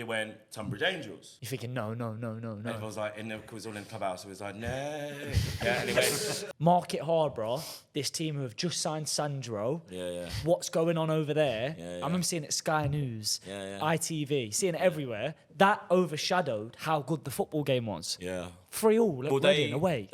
it went Tunbridge Angels. You're thinking, no. And I was like, and it was all in the clubhouse. It was like, no. Yeah, anyway. Market Harborough, this team who have just signed Sandro. Yeah. What's going on over there? Yeah. I remember seeing it at Sky News, Yeah. ITV, seeing it everywhere. That overshadowed how good the football game was. Yeah. 3-3 at Reading away.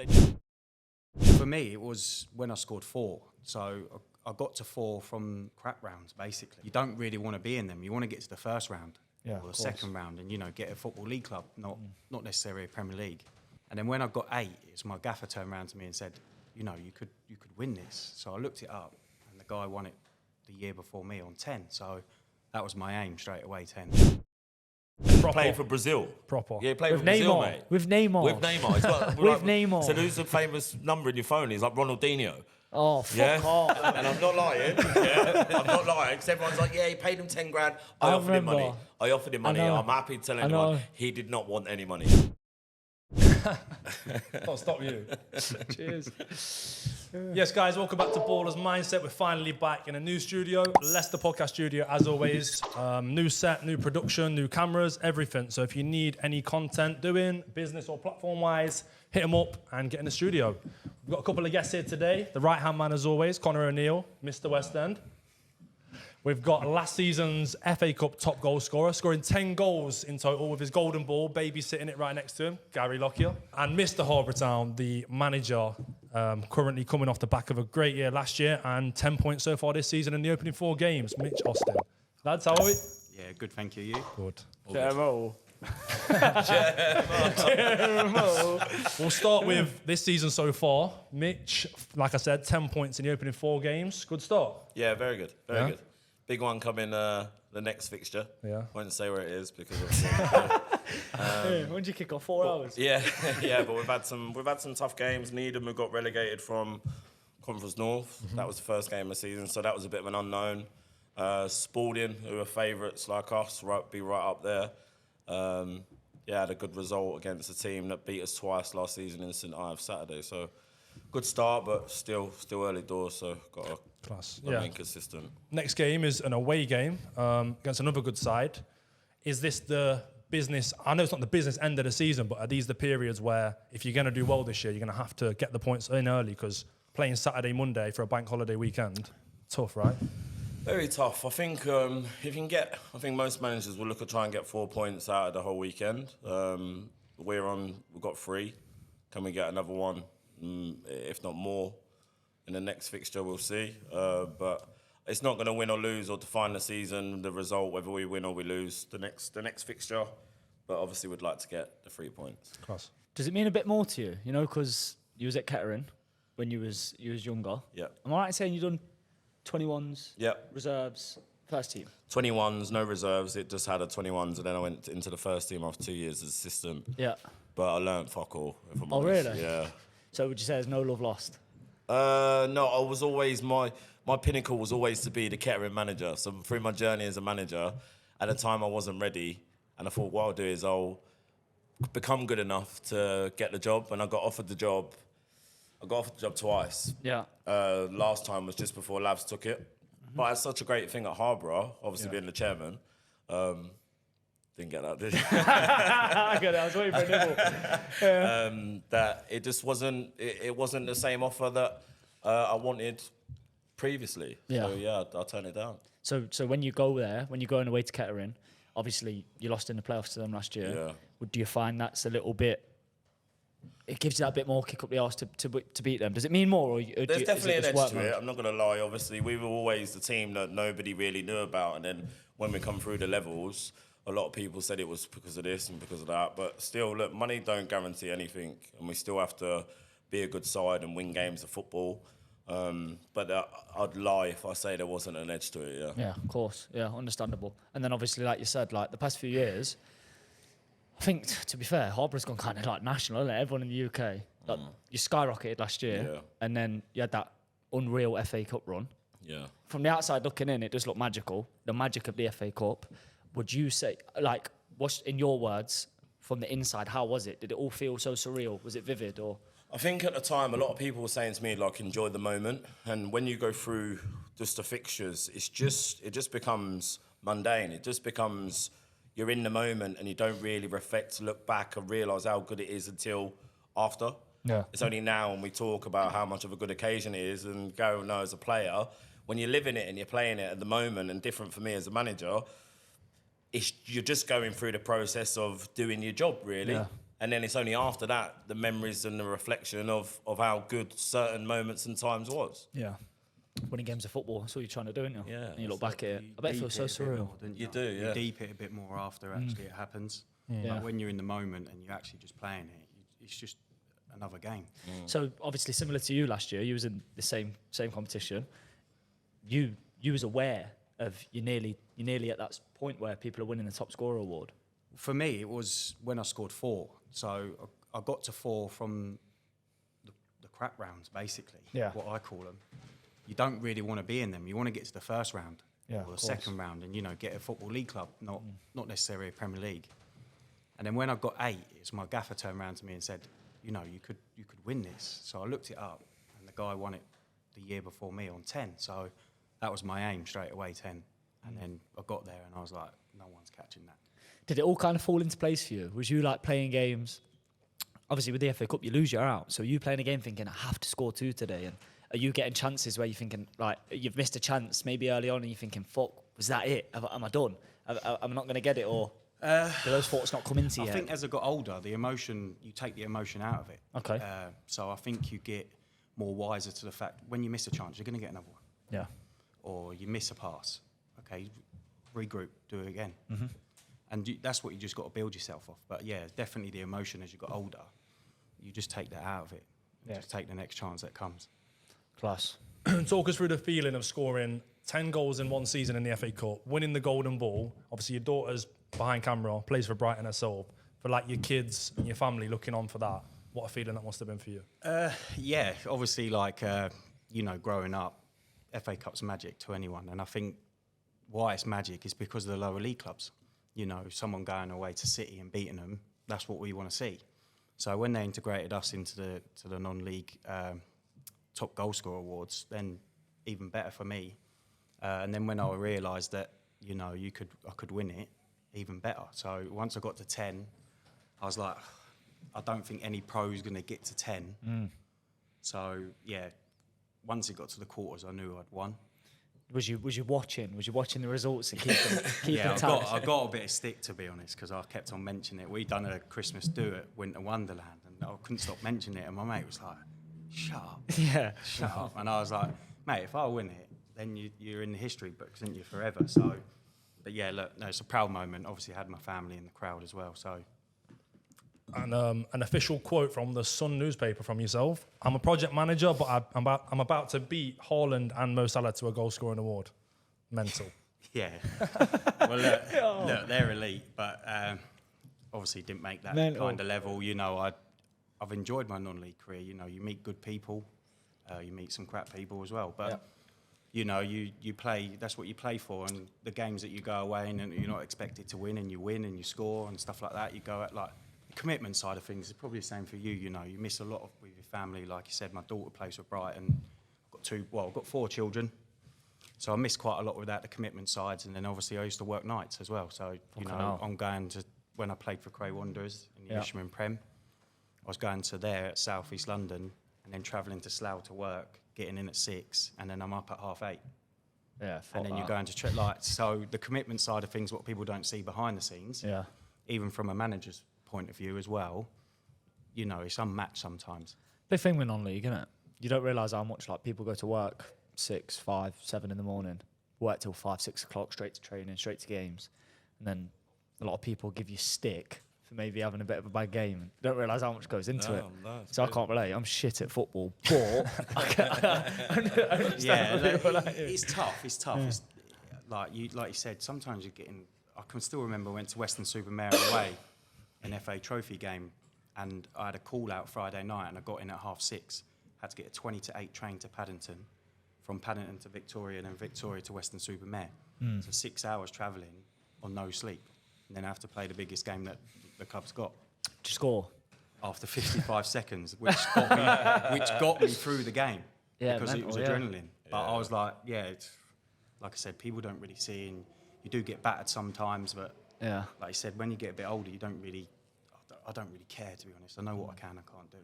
For me, it was when I scored 4. So I got to 4 from crap rounds, basically. You don't really want to be in them. You want to get to the first round or the second round and, get a Football League club, not necessarily a Premier League. And then when I got 8, it's my gaffer turned around to me and said, you could win this. So I looked it up, and the guy won it the year before me on 10. So that was my aim straight away, 10. Played for Brazil. Proper. Yeah, he played With for Brazil, Neymar. mate. With Neymar. With Neymar. He's got, With Neymar. So who's the famous number in your phone? He's like Ronaldinho. Oh, fuck off. And I'm not lying. I'm not lying. Because everyone's like, yeah, he paid him 10 grand. I offered him money. I offered him money. I'm happy to tell anyone he did not want any money. I'll stop you. Cheers. Yes, guys, welcome back to Ballers Mindset. We're finally back in a new studio, Leicester Podcast Studio, as always. New set, new production, new cameras, everything. So if you need any content doing, business or platform-wise, hit them up and get in the studio. We've got a couple of guests here today. The right-hand man, as always, Conor O'Neill, Mr. West End. We've got last season's FA Cup top goal scorer, scoring 10 goals in total with his golden ball, babysitting it right next to him, Gary Lockyer. And Mr. Harborough Town, the manager, currently coming off the back of a great year last year and 10 points so far this season in the opening 4 games, Mitch Austin. Lads, how are we? Yeah, good, thank you. You? Good. We'll start with this season so far. Mitch, like I said, 10 points in the opening 4 games. Good start. Yeah, very good. Very good. Big one coming the next fixture. Yeah. Won't say where it is because When did you kick off? 4 hours? Yeah, but we've had some tough games. Needham, we got relegated from Conference North. That was the first game of the season, so that was a bit of an unknown. Spalding, who are favourites like us, be right up there. Had a good result against a team that beat us twice last season in St Ives Saturday. So good start, but still early doors. So got to remain consistent. Next game is an away game against another good side. Is this the business? I know it's not the business end of the season, but are these the periods where if you're going to do well this year, you're going to have to get the points in early because playing Saturday, Monday for a bank holiday weekend, tough, right? Very tough. I think if you can get, I think most managers will look at try and get 4 points out of the whole weekend. We've got 3. Can we get another one? If not more, in the next fixture, we'll see. But it's not going to win or lose or define the season, the result, whether we win or we lose the next fixture. But obviously, we'd like to get the 3 points. Class. Does it mean a bit more to you? Because you was at Kettering when you was younger. Yeah. Am I right in saying you done 21s, Yep. reserves, first team? 21s, no reserves. It just had a 21s, and then I went into the first team after 2 years as assistant. Yeah. But I learned fuck all, if I'm Oh, honest. really? Yeah. So would you say there's no love lost? No, I was always, my pinnacle was always to be the Kettering manager. So through my journey as a manager, at the time I wasn't ready, and I thought what I'll do is I'll become good enough to get the job, and I got offered the job. I got offered the job twice. Yeah. Last time was just before Lavs took it. But I had such a great thing at Harborough, obviously being the chairman. Didn't get that, did you? I got it. I was waiting for a nibble. That it just wasn't. It wasn't the same offer that I wanted previously. Yeah. So yeah, I'll turn it down. So when you go there, when you're going away to Kettering, obviously you lost in the playoffs to them last year. Yeah. Do you find that's a little bit? It gives you that bit more kick up the arse to beat them. Does it mean more? There's definitely an edge to it. I'm not going to lie. Obviously, we were always the team that nobody really knew about, and then when we come through the levels, a lot of people said it was because of this and because of that. But still, look, money don't guarantee anything, and we still have to be a good side and win games of football. But I'd lie if I say there wasn't an edge to it. Yeah. Yeah, of course. Yeah, understandable. And then obviously, like you said, like the past few years, I think, to be fair, Harborough's gone kind of like national, isn't it? Everyone in the UK. Like, you skyrocketed last year, and then you had that unreal FA Cup run. Yeah. From the outside looking in, it does look magical. The magic of the FA Cup. Would you say, like, what's in your words, from the inside, how was it? Did it all feel so surreal? Was it vivid or? I think at the time, a lot of people were saying to me, like, enjoy the moment. And when you go through just the fixtures, it just becomes mundane. It just becomes, you're in the moment and you don't really reflect, look back and realise how good it is until after. Yeah. It's only now when we talk about how much of a good occasion it is, and Gary will know as a player, when you're living it and you're playing it at the moment, and different for me as a manager, you're just going through the process of doing your job, really. Yeah. And then it's only after that, the memories and the reflection of how good certain moments and times was. Yeah. Winning games of football, that's what you're trying to do, isn't you? Yeah. And you look back at it. I bet it feels so surreal. You do, yeah. You deep it a bit more after actually it happens. Yeah. Like when you're in the moment and you're actually just playing it, it's just another game. So obviously similar to you last year, you was in the same competition. You was aware of you're nearly at that point where people are winning the top scorer award. For me, it was when I scored 4. So I got to 4 from the crap rounds, basically. Yeah. What I call them. You don't really want to be in them. You want to get to the first round or the second round, and get a football league club, not necessarily a Premier League. And then when I got 8, it's my gaffer turned around to me and said, you could win this. So I looked it up, and the guy won it the year before me on 10. So that was my aim straight away, 10. And then I got there, and I was like, no one's catching that. Did it all kind of fall into place for you? Was you like playing games? Obviously, with the FA Cup, you lose, you're out. So you playing a game thinking, I have to score 2 today, and are you getting chances where you're thinking, like, you've missed a chance maybe early on and you're thinking, fuck, was that it? Am I done? Am I not going to get it? Or do those thoughts not come into you? I think as I got older, you take the emotion out of it. Okay. So I think you get more wiser to the fact when you miss a chance, you're going to get another one. Yeah. Or you miss a pass. Okay, regroup, do it again. Mm-hmm. And that's what you just got to build yourself off. But yeah, definitely the emotion as you got older, you just take that out of it. Just take the next chance that comes. Class. Talk us through the feeling of scoring 10 goals in one season in the FA Cup, winning the Golden Ball. Obviously, your daughter's behind camera, plays for Brighton herself. For like your kids and your family looking on for that, what a feeling that must have been for you. Yeah, obviously, growing up, FA Cup's magic to anyone. And I think why it's magic is because of the lower league clubs. Someone going away to City and beating them, that's what we want to see. So when they integrated us into the non-league top goal scorer awards, then even better for me. And then when I realised that I could win it, even better. So once I got to 10, I was like, I don't think any pro is going to get to 10. So yeah, once it got to the quarters, I knew I'd won. Was you watching? Was you watching the results and keeping I got a bit of stick, to be honest, because I kept on mentioning it. We'd done a Christmas do at Winter Wonderland, and I couldn't stop mentioning it. And my mate was like, "Shut up, shut up." And I was like, "Mate, if I win it, then you're in the history books, aren't you, forever?" So, but yeah, look, no, it's a proud moment. Obviously, I had my family in the crowd as well. So. And an official quote from the Sun newspaper from yourself: "I'm a project manager, but I'm about to beat Haaland and Mo Salah to a goal scoring award." Mental. Yeah. Well, look, they're elite, but obviously didn't make that kind of level. I've enjoyed my non-league career. You meet good people, you meet some crap people as well. But you play. That's what you play for. And the games that you go away and you're not expected to win, and you win and you score and stuff like that. You go at commitment side of things is probably the same for you. You miss a lot with your family. Like you said, my daughter plays for Brighton. I've got 4 children, so I miss quite a lot without the commitment sides. And then obviously I used to work nights as well. So I'm going to, when I played for Cray Wanderers in the Isham Prem, I was going to there at South East London and then travelling to Slough to work, getting in at 6, and then I'm up at 8:30. Yeah, and then you're going to so the commitment side of things, what people don't see behind the scenes, even from a manager's point of view as well, it's unmatched sometimes. Big thing with non-league, isn't it? You don't realise how much people go to work 6, 5, 7 in the morning, work till 5, 6 o'clock, straight to training, straight to games, and then a lot of people give you stick for maybe having a bit of a bad game. You don't realise how much goes into it. So I can't relate. I'm shit at football, but I understand it's tough. It's tough. Yeah. It's, like you said, sometimes you're getting. I can still remember I went to Weston-super-Mare away, an FA Trophy game, and I had a call out Friday night, and I got in at 6:30. Had to get a 20 to 8 train to Paddington, from Paddington to Victoria, and then Victoria to Weston-super-Mare. So 6 hours travelling on no sleep, and then I have to play the biggest game that the club's got. To score after 55 seconds, which got me through the game because it was adrenaline. But I was like, it's like I said, people don't really see, and you do get battered sometimes, but Yeah. Like you said, when you get a bit older, I don't really care, to be honest. I know what I can and can't do.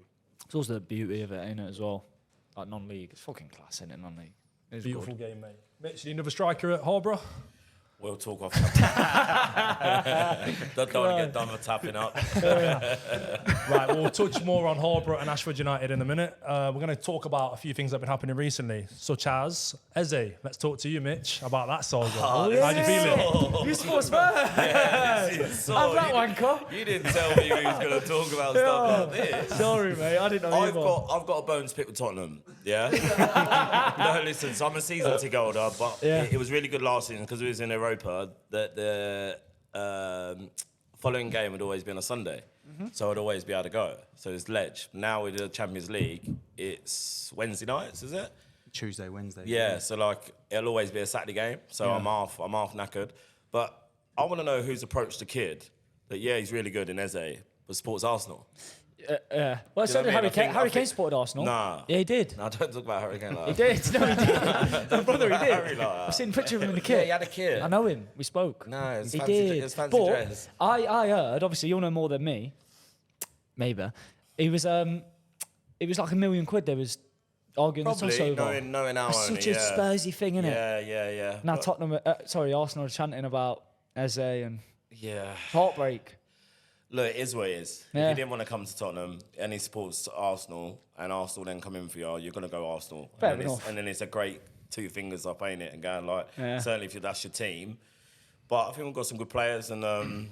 It's also the beauty of it, ain't it, as well? Like non-league, it's fucking class, ain't it, non-league? It's Beautiful good. game, mate. Mitch, you need another striker at Harborough? We'll talk off that. Don't want to get done with tapping up. Right, we'll touch more on Harborough and Ashford United in a minute. We're going to talk about a few things that have been happening recently, such as Eze. Let's talk to you, Mitch, about that saga. How do you feel? You sports man. How's that wanker? You didn't tell me we was going to talk about stuff like this. Sorry, mate. I didn't know I've got a bone to pick with Tottenham. Yeah. No, listen. So I'm a season ticket holder, but it was really good last season because it was in Europa. That the following game would always be on a Sunday, so I'd always be able to go. So it's Ledge. Now with the Champions League, it's Wednesday nights, is it? Tuesday, Wednesday. Yeah. So like it'll always be a Saturday game. So I'm half knackered. But I want to know who's approached the kid. That he's really good in Eze, but supports Arsenal. Well, so did Harry Kane. Harry Kane supported Arsenal. Nah. Yeah, he did. No, don't talk about Harry Kane like He that. did. No, he did. My brother, he did. Harry like that. I've seen a picture of him in the kit. Yeah, he had a kid. I know him. We spoke. No, it's he fancy, did. it's fancy but dress. I heard, obviously, you'll know more than me. Maybe. He was like £1 million. They was arguing the toss Probably over. knowing our It's owner, such a Spursy thing, isn't it? Yeah. Now But- Tottenham, Arsenal are chanting about Eze and Yeah. heartbreak. Look, it is what it is. Yeah. If you didn't want to come to Tottenham and he supports Arsenal and Arsenal then come in for you're going to go Arsenal. Fair and enough. then it's a great two fingers up, ain't it? And going like, Yeah. certainly if that's your team. But I think we've got some good players and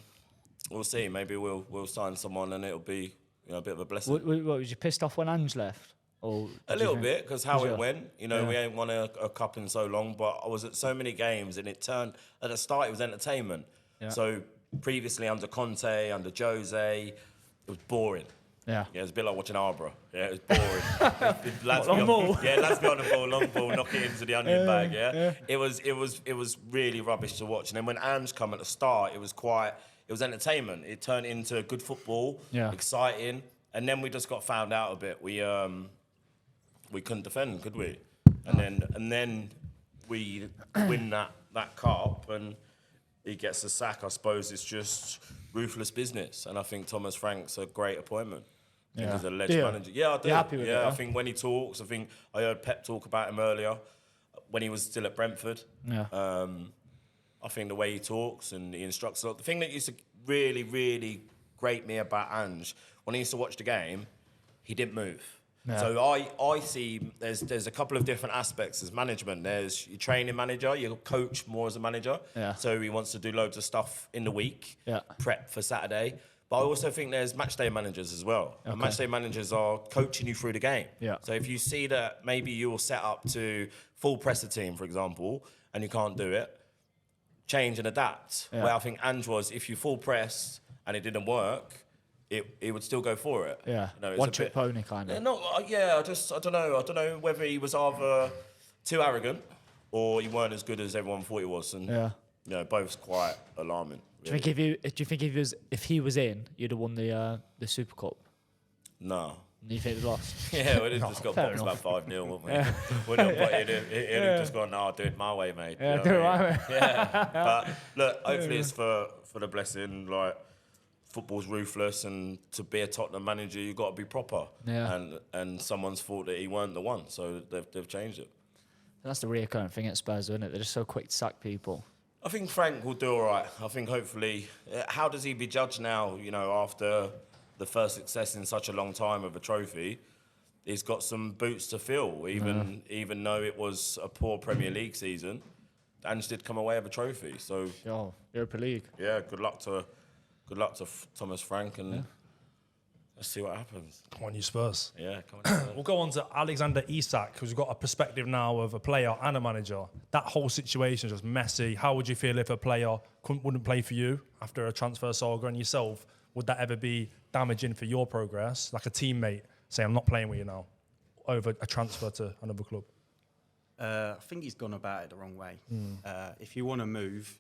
we'll see. Maybe we'll sign someone and it'll be a bit of a blessing. What, was you pissed off when Ange left? Or A little bit, because how Was it you? went. We ain't won a cup in so long, but I was at so many games and it turned, at the start it was entertainment. Yeah. So previously under Conte, under Jose, it was boring. Yeah. Yeah, it was a bit like watching Harborough. Yeah, it was boring. Lads Long be on- ball. Yeah, lads be on the ball, long ball, knock it into the onion bag. Yeah, It was really rubbish to watch. And then when Ange come at the start, it was entertainment. It turned into good football, exciting. And then we just got found out a bit. We couldn't defend, could we? And then we win that cup and he gets a sack. I suppose it's just ruthless business. And I think Thomas Frank's a great appointment. I think he's a legend manager. Yeah, I do. You're happy with it, I huh? think when he talks, I heard Pep talk about him earlier when he was still at Brentford. Yeah. I think the way he talks and he instructs a lot. The thing that used to really, really grate me about Ange, when I used to watch the game, he didn't move. Yeah. So I see there's a couple of different aspects as management. There's your training manager, your coach more as a manager. Yeah. So he wants to do loads of stuff in the week, Yeah. prep for Saturday. But I also think there's matchday managers as well. And Okay. matchday managers are coaching you through the game. Yeah. So if you see that maybe you're set up to full press a team, for example, and you can't do it, change and adapt. Yeah. Where I think Ange was, if you full press and it didn't work, it would still go for it. Yeah. It's One a trick bit- pony kind of. I don't know. I don't know whether he was either too arrogant or he weren't as good as everyone thought he was. And both quite alarming. Do you think if he was in, you'd have won the Super Cup? No. You think we'd lost? Yeah, we'd have just got fair boxed enough. about 5-0, wouldn't we? But he'd have just gone, no, I'll do it my way, mate. Yeah, You know do it what I my mean? way. Yeah. But look, hopefully it's for the blessing. Like, football's ruthless, and to be a Tottenham manager, you've got to be proper. Yeah. And someone's thought that he weren't the one, so they've changed it. That's the reoccurring thing at Spurs, isn't it? They're just so quick to sack people. I think Frank will do all right. I think hopefully, how does he be judged now? After the first success in such a long time of a trophy, he's got some boots to fill. Even though it was a poor Premier League season, Ange did come away with a trophy. So Europa League. yeah, good luck to Thomas Frank, and let's see what happens. Come on, you Spurs. Yeah, come on. We'll go on to Alexander Isak, who's got a perspective now of a player and a manager. That whole situation is just messy. How would you feel if a player wouldn't play for you after a transfer saga, and yourself? Would that ever be damaging for your progress? Like a teammate saying, I'm not playing with you now, over a transfer to another club? I think he's gone about it the wrong way. If you want to move,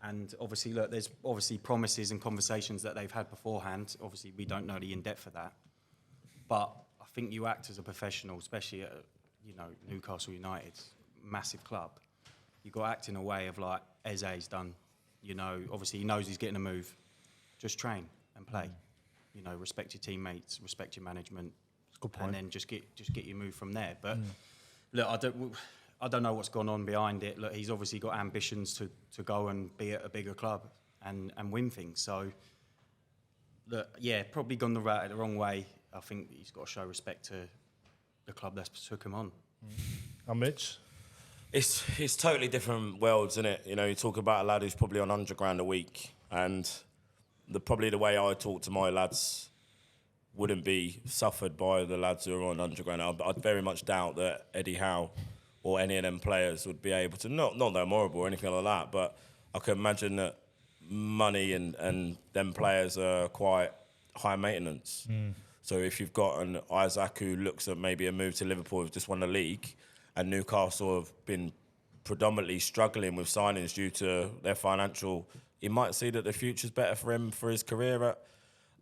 and obviously, look, there's obviously promises and conversations that they've had beforehand. Obviously, we don't know the in-depth of that. But I think you act as a professional, especially at, Newcastle United, massive club. You've got to act in a way of like, Eze's done You know, obviously he knows he's getting a move. Just train and play. You know, respect your teammates, respect your management, good point. and then just get your move from there. But look, I don't know what's gone on behind it. Look, he's obviously got ambitions to go and be at a bigger club and win things. So, look, yeah, probably gone the wrong way. I think he's got to show respect to the club that took him on. And Mitch? It's totally different worlds, isn't it? You know, you talk about a lad who's probably on £100 a week, and probably the way I talk to my lads wouldn't be suffered by the lads who are on £100. I'd very much doubt that Eddie Howe or any of them players would be able to, not that I'm horrible or anything like that, but I can imagine that money and them players are quite high maintenance. So if you've got an Isak who looks at maybe a move to Liverpool, who've just won the league, and Newcastle have been predominantly struggling with signings due to their financial, you might see that the future's better for him for his career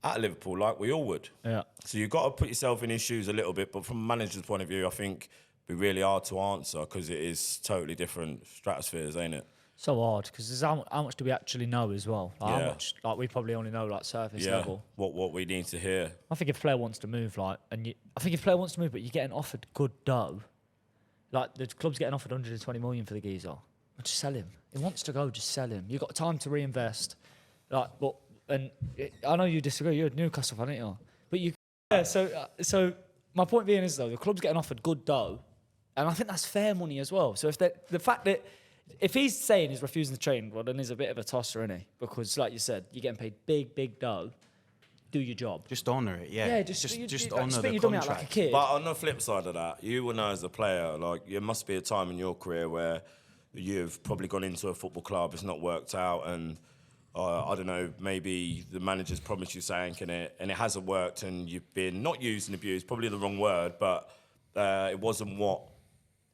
at Liverpool, like we all would. Yeah. So you've got to put yourself in his shoes a little bit, but from a manager's point of view, I think it'd be really hard to answer because it is totally different stratospheres, ain't it? So hard because how much do we actually know as well? Like, Yeah. How much? Like we probably only know like surface level. What we need to hear. I think if a player wants to move, but you're getting offered good dough, like the club's getting offered 120 million for the geezer, just sell him. He wants to go, just sell him. You've got time to reinvest. I know you disagree. You're a Newcastle fan, aren't you? But you. Yeah. So my point being is though, the club's getting offered good dough, and I think that's fair money as well. So the fact that if he's saying he's refusing to train, well, then he's a bit of a tosser, isn't he? Because, like you said, you're getting paid big dough. Do your job. Just honour it, yeah. Yeah, just honour the you contract. like a kid. But on the flip side of that, you will know as a player, like, there must be a time in your career where you've probably gone into a football club, it's not worked out, and I don't know, maybe the manager's promised you something and it hasn't worked, and you've been not used and abused, probably the wrong word, but it wasn't what.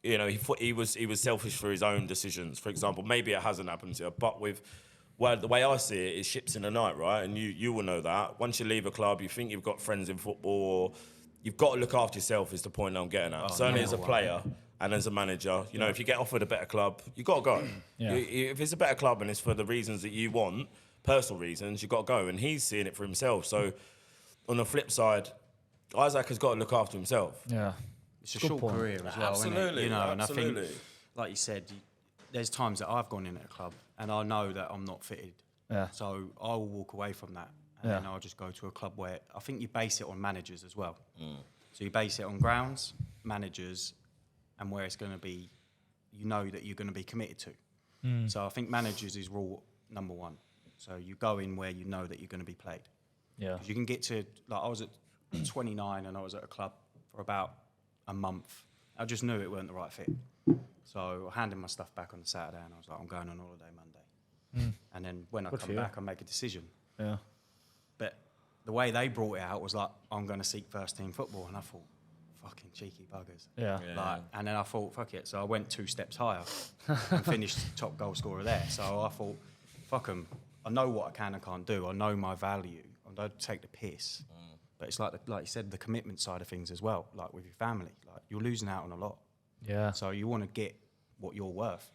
You know, he was selfish for his own decisions. For example, maybe it hasn't happened to you, but the way I see it is ships in the night, right? And you will know that. Once you leave a club, you think you've got friends in football, or you've got to look after yourself is the point I'm getting at. Certainly as a player and as a manager, you know, if you get offered a better club, you've got to go. Yeah. If it's a better club and it's for the reasons that you want, personal reasons, you've got to go. And he's seeing it for himself. So on the flip side, Isak has got to look after himself. Yeah. It's a short career as well, isn't it? Absolutely, You know, absolutely. And I think, like you said, there's times that I've gone in at a club and I know that I'm not fitted. Yeah. So I will walk away from that and then I'll just go to a club where I think you base it on managers as well. So you base it on grounds, managers, and where it's going to be, you know that you're going to be committed to. So I think managers is rule number one. So you go in where you know that you're going to be played. Yeah. 'Cause you can get to, like I was at 29 and I was at a club for about a month. I just knew it weren't the right fit. So I handed my stuff back on the Saturday and I was like, I'm going on holiday Monday. And then when I come back, I make a decision. Yeah. But the way they brought it out was like, I'm going to seek first team football. And I thought, fucking cheeky buggers. Yeah. Like, and then I thought, fuck it. So I went 2 steps higher and finished top goal scorer there. So I thought, fuck them. I know what I can and can't do. I know my value. I don't take the piss. But it's like you said, the commitment side of things as well, like with your family. Like you're losing out on a lot. Yeah. So you want to get what you're worth.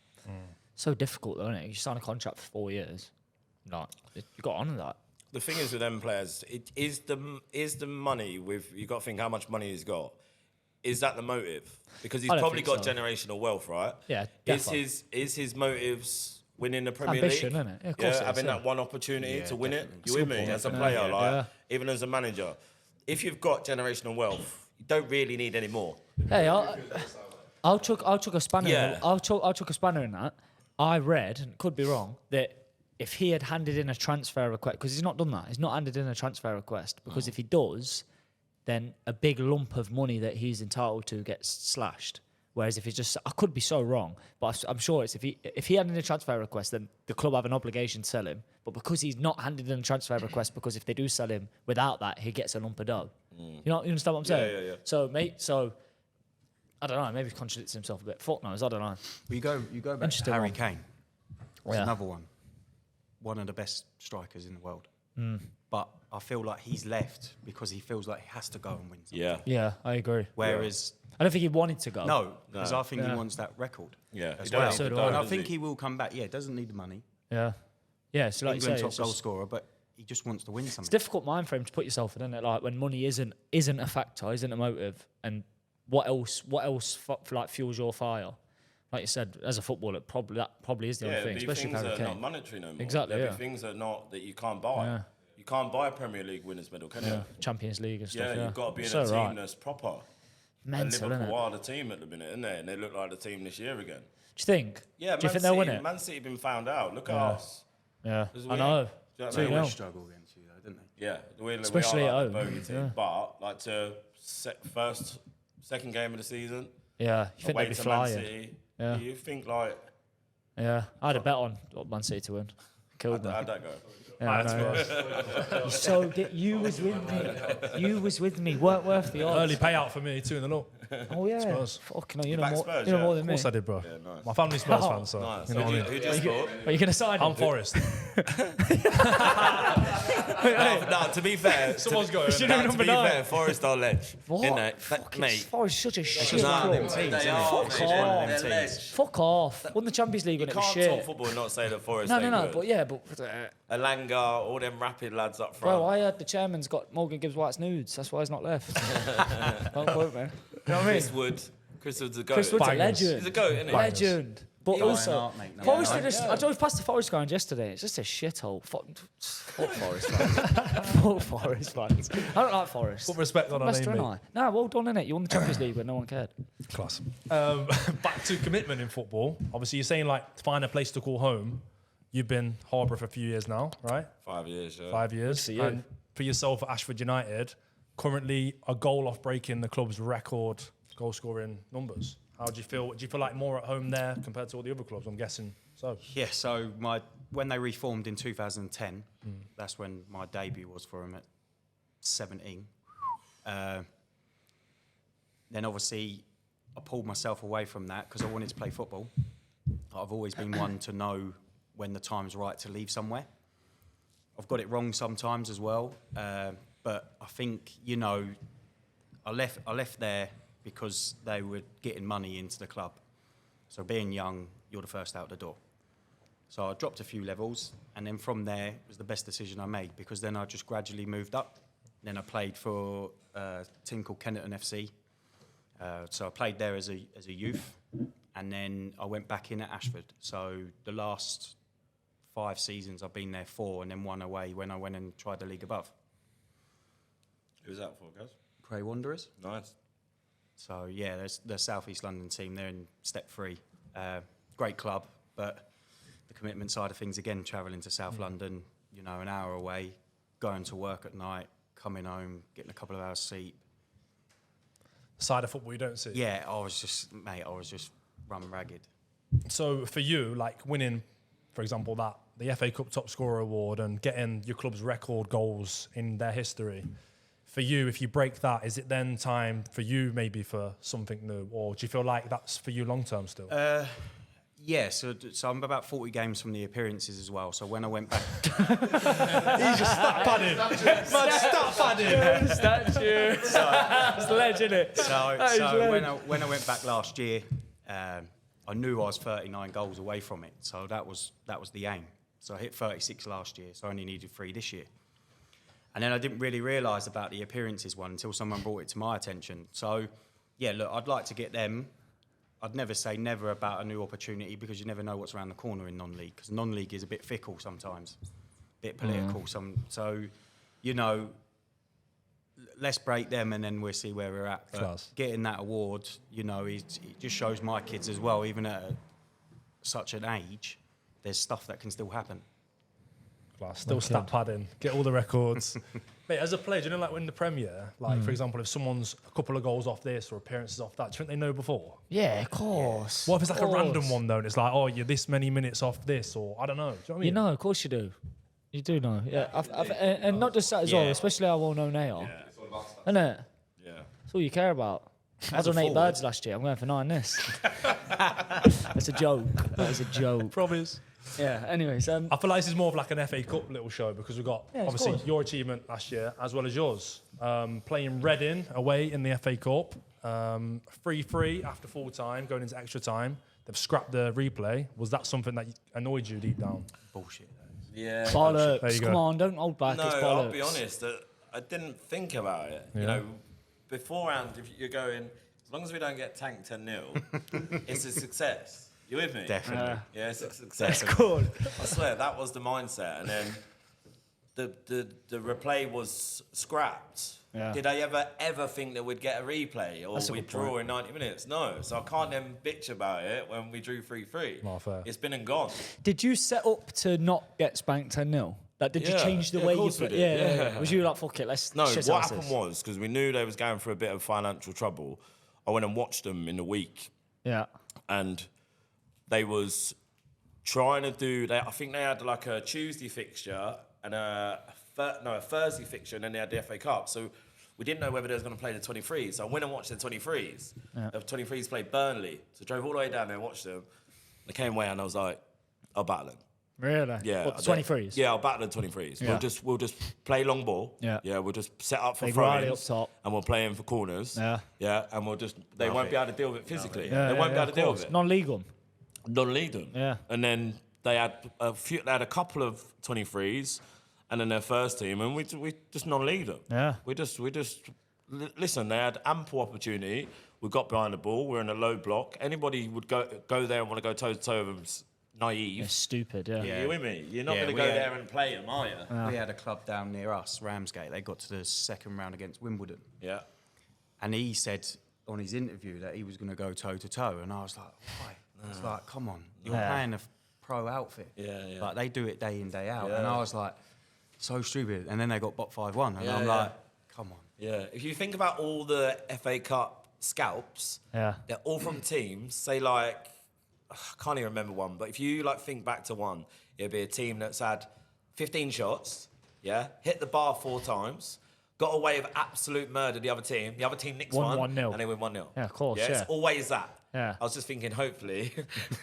So difficult, though, isn't it? You sign a contract for 4 years. Like, you got to honour that. The thing is with them players, it is the money with, you got to think how much money he's got. Is that the motive? Because he's I don't probably think got so. generational wealth, right? Yeah, Is definitely. his motives winning the Premier Ambition, League? isn't it? Yeah, of course it is, having yeah. that one opportunity Yeah, to win definitely. it. You with me? Simple, As a yeah. player, like Yeah. even as a manager, if you've got generational wealth, you don't really need any more. Hey, I'll chuck a spanner. Yeah. I'll chuck a spanner in that. I read, and could be wrong, that if he had handed in a transfer request, because he's not done that, he's not handed in a transfer request, because if he does, then a big lump of money that he's entitled to gets slashed. Whereas if he's just, I could be so wrong, but I'm sure it's if he handed in a transfer request, then the club have an obligation to sell him. But because he's not handed in a transfer request, because if they do sell him without that, he gets a lump of dough. You understand what I'm saying? Yeah. So I don't know. Maybe he contradicts himself a bit. Fuck knows. I don't know. But you go back to Interesting Harry one. Kane. That's Yeah. another one of the best strikers in the world. But I feel like he's left because he feels like he has to go and win something. Yeah. Yeah, I agree. Whereas I don't think he wanted to go. no, because I think he Yeah. wants that record. Yeah. as He don't well. have to So do go, I. And I does think he? he will come back. Yeah, doesn't need the money, Yeah. Yeah, so like England you say, top goal scorer, but he just wants to win something. It's a difficult mind frame to put yourself in, isn't it? Like when money isn't a factor, isn't a motive, and what else like fuels your fire? Like you said, as a footballer, that probably is the only thing, especially things if that are not monetary no more. Exactly, There'll be things that you can't buy. Yeah. You can't buy a Premier League winners' medal, can you? Champions League and stuff. Yeah, you've got to be in a team that's proper. Mental, and Liverpool innit? are the team at the minute, isn't they? And they look like the team this year again. Do you think? Yeah, Do you think they'll win it? Man City been found out. Look at us. Yeah, I know. They always struggle against you, though, didn't they? Yeah, Especially we at are home. like the bogey team. But like to second game of the season. Yeah, you think they'd be flying? City, Yeah, you think like? Yeah, I had a bet on Man City to win. Killed me. How'd that go? Yeah, I know. So you was with me. You was with me. Weren't worth the odds. Early payout for me, 2-0. Oh yeah. Spurs. Fucking hell, you know back more. Spurs, You know yeah. more than Of me. course I did, bro. Yeah, nice. My family's Spurs fans, so Nice. you know what I mean. Who just scored? Are you gonna sign him? I'm Forest. No, to be fair, Someone's going. Should no, have to number be 9. fair, Forest are ledge. What? Innit? Mate. Forest is such a shit Nah, club. them teams, They innit? are, Fuck mate. off. One of them They're teams. ledge. Fuck off. Won the Champions League when You it was can't shit. talk football and not say that Forest No, ain't good. but yeah, but Elanga, all them rapid lads up front. bro, I heard the chairman's got Morgan Gibbs White's nudes. That's why he's not left. Don't quote me. You know what I mean? Chris Wood's a goat. Chris Wood's a Bangers. legend. He's a goat, isn't he? Legend. But Dying also, art, mate, no Forest doubt. are just, I drove past the Forest ground yesterday. It's just a shithole. Fuck Forest fans. Fuck Forest fans. I don't like Forest. Put respect on our Leicester name, and mate. I. No, well done, innit? You won the Champions League when no one cared. Class. Back to commitment in football. Obviously, you're saying like to find a place to call home. You've been Harborough for a few years now, right? 5 years, yeah. 5 years. see you. And for yourself at Ashford United, currently a goal off breaking the club's record goal scoring numbers. How do you feel? Do you feel like more at home there compared to all the other clubs? I'm guessing so. Yeah, so when they reformed in 2010, that's when my debut was for them at 17. Then obviously I pulled myself away from that because I wanted to play football. I've always been one to know when the time's right to leave somewhere. I've got it wrong sometimes as well, but I think, you know, I left there because they were getting money into the club. So being young, you're the first out the door. So I dropped a few levels, and then from there it was the best decision I made because then I just gradually moved up. Then I played for a team called Kennerton FC. So I played there as a youth, and then I went back in at Ashford. So the last 5 seasons I've been there 4, and then 1 away when I went and tried the league above. Who's that for, guys? Cray Wanderers. Nice. So yeah, there's the South East London team. They're in Step 3. Great club, but the commitment side of things again, travelling to South London, you know, an hour away, going to work at night, coming home, getting a couple of hours sleep. Side of football you don't see. Yeah, I was just run ragged. So for you, like winning, for example, the FA Cup Top Scorer Award and getting your club's record goals in their history. For you, if you break that, is it then time for you maybe for something new? Or do you feel like that's for you long term still? Yeah, so I'm about 40 games from the appearances as well. So when I went back... He's just start padding. Man, start padding. Statue. It's the ledge, isn't it? So when I went back last year, I knew I was 39 goals away from it. So that was the aim. So I hit 36 last year, so I only needed 3 this year. And then I didn't really realise about the appearances one until someone brought it to my attention. So, yeah, look, I'd like to get them. I'd never say never about a new opportunity because you never know what's around the corner in non-league. Because non-league is a bit fickle sometimes, a bit political. So, you know, let's break them and then we'll see where we're at. But Class. Getting that award, you know, it just shows my kids as well, even at such an age, there's stuff that can still happen. Still stat padding, get all the records. Mate, as a player, do you know, like when the Premier, like for example, if someone's a couple of goals off this or appearances off that, do you think they know before? Yeah, of course. What if it's like a random one though, and it's like, oh, you're this many minutes off this, or I don't know. Do you know what I mean? You know, of course you do. You do know. Yeah, and not just that as well, especially how well known they are. Isn't it? Yeah. That's all you care about. I done 8 birds last year. I'm going for 9 this. That's a joke. That is a joke. Promise. Yeah. Anyways, I feel like this is more of like an FA Cup little show because we've got of obviously course. your achievement last year as well as yours. Playing Reading away in the FA Cup, 3-3 after full time, going into extra time. They've scrapped the replay. Was that something that annoyed you deep down? Bullshit. Yeah. Bollocks. you go. Come on, don't hold back. No, It's bollocks. I'll be honest. I didn't think about it. Yeah. You know, beforehand, if you're going, as long as we don't get tanked 10-0, it's a success. You with me? Definitely. Yeah, it's a success. That's cool. I swear that was the mindset, and then the replay was scrapped. Yeah. Did I ever think that we'd get a replay or That's a we'd good point. draw in 90 minutes? No. So I can't then bitch about it when we drew 3-3. Not fair. It's been and gone. Did you set up to not get spanked 10-0? Like, did you Yeah. change the Yeah, way of you course we put? did. Yeah. Was you like, fuck it, let's No, shit what house happened this? was, because we knew they was going through a bit of financial trouble, I went and watched them in the week, Yeah. and they was trying to do, I think they had like a Tuesday fixture and a Thursday fixture, and then they had the FA Cup. So we didn't know whether they was going to play the 23s. So I went and watched the 23s. Yeah. The 23s played Burnley. So I drove all the way down there and watched them. I came away and I was like, I'll battle them. Really? Yeah. What, the 23s? Yeah, I'll battle the 23s. Yeah. We'll just play long ball. Yeah. Yeah, we'll just set up for Big Riley throw-ins. up top. And we'll play in for corners. Yeah. Yeah, and they won't be able to deal with it physically. They won't be able to deal with it. Non-league them. Non-league them. Yeah. And then they had a couple of 23s, and then their first team, and we just non-league them. Yeah. We just listen. They had ample opportunity. We got behind the ball. We're in a low block. Anybody would go there and want to go toe to toe with them. Naive. It's stupid, yeah. You with me? You're not Yeah, going to we go had- there and play them, are you? We had a club down near us, Ramsgate. They got to the second round against Wimbledon. Yeah. And he said on his interview that he was going to go toe to toe. And I was like, why? It's like, come on. You're playing a pro outfit. Yeah, yeah. Like, they do it day in, day out. Yeah. And I was like, so stupid. And then they got bot 5-1. And I'm like, come on. Yeah. If you think about all the FA Cup scalps, Yeah. they're all from teams, say like, I can't even remember one, but if you like think back to one, it'd be a team that's had 15 shots, yeah, hit the bar 4 times, got away with absolute murder the other team nicks Won one, 1-0. and they win 1-0. Yeah, of course, Yeah, yeah. it's always that. Yeah. I was just thinking, hopefully,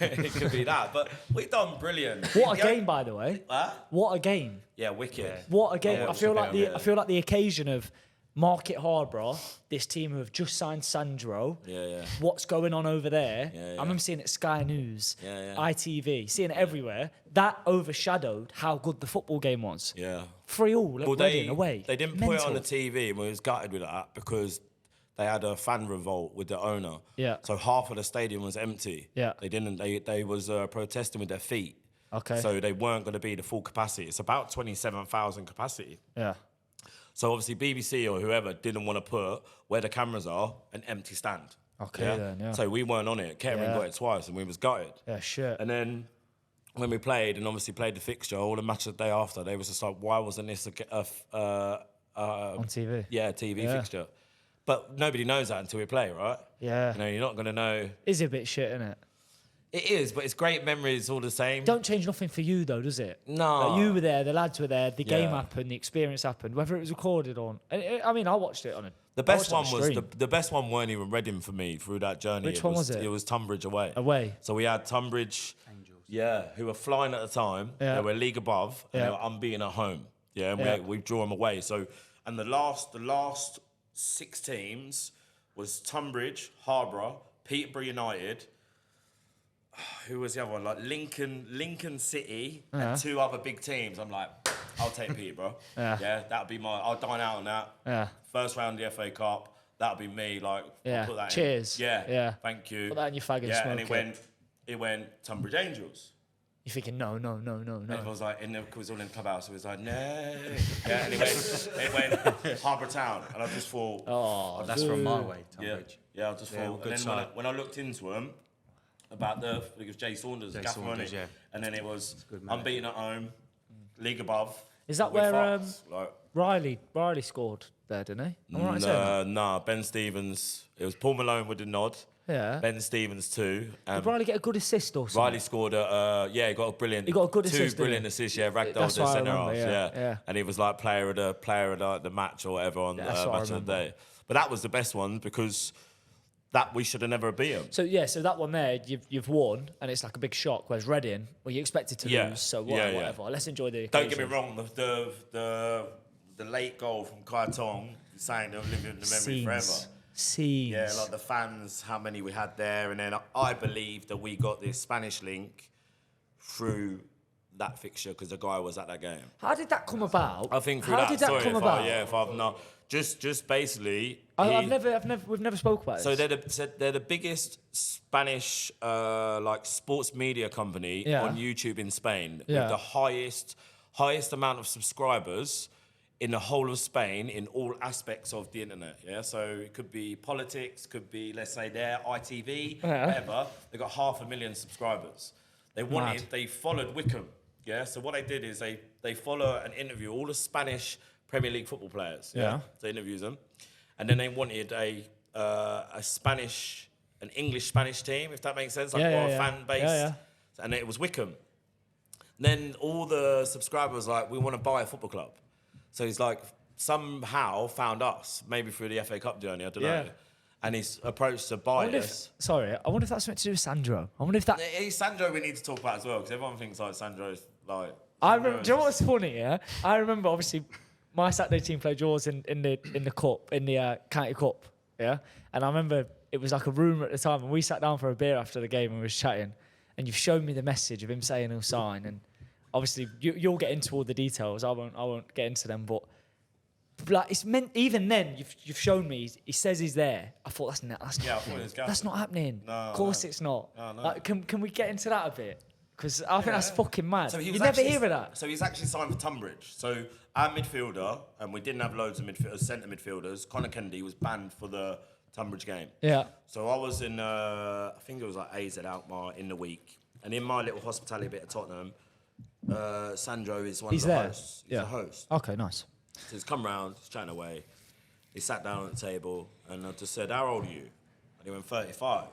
it could be that. But we've done brilliant. What a Yeah. game, by the way. Huh? What a game. Yeah, wicked. What a game. Yeah, I feel like yeah. I feel like the occasion of Market Harborough, this team who have just signed Sandro. Yeah. What's going on over there? Yeah, I yeah. remember seeing it at Sky News, Yeah. ITV, seeing it everywhere. That overshadowed how good the football game was. Yeah. 3-3 at Reading away. They didn't put it on the Mental. TV, and we was gutted with that because they had a fan revolt with the owner. Yeah. So half of the stadium was empty. Yeah. They didn't. They was protesting with their feet. Okay. So they weren't going to be the full capacity. It's about 27,000 capacity. Yeah. So obviously BBC or whoever didn't want to put where the cameras are an empty stand. Okay, then, yeah. So we weren't on it. Kettering Yeah. got it twice, and we was gutted. Yeah, shit. And then when we played, and obviously played the fixture, all the matches the day after, they was just like, why wasn't this On TV. Yeah, TV Yeah. fixture. But nobody knows that until we play, right? Yeah. You know, you're not going to know. Is a bit shit, isn't it? It is, but it's great memories all the same. Don't change nothing for you, though, does it? No. Like, you were there, the lads were there, the game Yeah. happened, the experience happened, whether it was recorded or... I mean, I watched it on a... The I best watched it one on a was stream. the best one weren't even Reading for me through that journey. Which one was it? It was Tunbridge away. Away. So we had Tunbridge, who were flying at the time. Yeah. They were league above, and Yeah. they were unbeaten at home. Yeah, and Yeah. we drew them away. So, and the last 6 teams was Tunbridge, Harborough, Peterborough United. Who was the other one? Like Lincoln City, and 2 other big teams. I'm like, I'll take Peterborough. Yeah. That'll be I'll dine out on that. Yeah. First round of the FA Cup. That'll be me. Like, Yeah. I'll put that Cheers. in. Yeah. Yeah. Thank you. Put that in your fag and yeah, smoke and it went Tunbridge Angels. You're thinking, no. And it was like, it was all in the clubhouse. It was like, no. Yeah, and it went Harborough Town. And I just thought, Oh, That's from my way, yeah. Tunbridge. Yeah, I just Yeah, thought. good And then side. when I looked into them, about it was Jay Saunders, Jay gaffer, wasn't Saunders, it? yeah. And then it was good man. unbeaten at home, league above. Is that We're where fucked. Like, Riley scored there, didn't he? Am I right in saying that? nah, Ben Stevens. It was Paul Malone with the nod. Yeah. Ben Stevens too. Did Riley get a good assist or something? Riley scored he got a brilliant. He got a good assist, Two didn't brilliant he? assists. Yeah, ragdolled That's the what I centre remember, half. yeah. And he was like player of the match or whatever on That's what I match of the remember. day. But that was the best one because that we should have never beat him. So that one there, you've won, and it's like a big shock. Whereas Reading, well, you expected to Yeah. lose, so Yeah, yeah. whatever. Let's enjoy the Don't get me occasion. wrong. The late goal from Kai Tong saying they'll live in the memory forever. Scenes. Yeah, like the fans, how many we had there, and then I believe that we got this Spanish link through that fixture because the guy was at that game. How did that come about? I think through How that. did that Sorry come if about? if I've not. Just basically. We've never spoke about So this. they're the biggest Spanish like sports media company on YouTube in Spain with the highest amount of subscribers in the whole of Spain in all aspects of the internet. Yeah, so it could be politics, could be let's say their ITV, whatever. They got 500,000 subscribers. They followed Wickham. Yeah, so what they did is they follow and interview all the Spanish Premier League football players. Yeah, so interviews them. And then they wanted an English Spanish team, if that makes sense, like a fan base. Yeah. And it was Wickham. Then all the subscribers were like, we want to buy a football club. So he's like, somehow found us, maybe through the FA Cup journey, I don't know. And he's approached to buy us. I wonder if that's something to do with Sandro. I wonder if that. It's Sandro we need to talk about as well, because everyone thinks like Sandro's like. I remember. Do you know what's funny? Yeah, I remember obviously. My Saturday team played yours in the cup, in the county cup, yeah? And I remember it was like a rumour at the time, and we sat down for a beer after the game and we was chatting, and you've shown me the message of him saying he'll sign, and obviously you'll get into all the details, I won't get into them, but like it's meant, even then, you've shown me, he says he's there. I thought that's not happening. No, of course it's not. No. Like, can we get into that a bit? Because I think that's fucking mad. So you never hear of that. So he's actually signed for Tunbridge. So our midfielder, and we didn't have loads of midfielders, centre midfielders, Conor Kennedy was banned for the Tunbridge game. Yeah. So I was in, I think it was like AZ Alkmaar in the week. And in my little hospitality bit of Tottenham, Sandro is one of the hosts. He's a host. Okay, nice. So he's come round, he's chatting away. He sat down at the table, and I just said, how old are you? And he went, 35.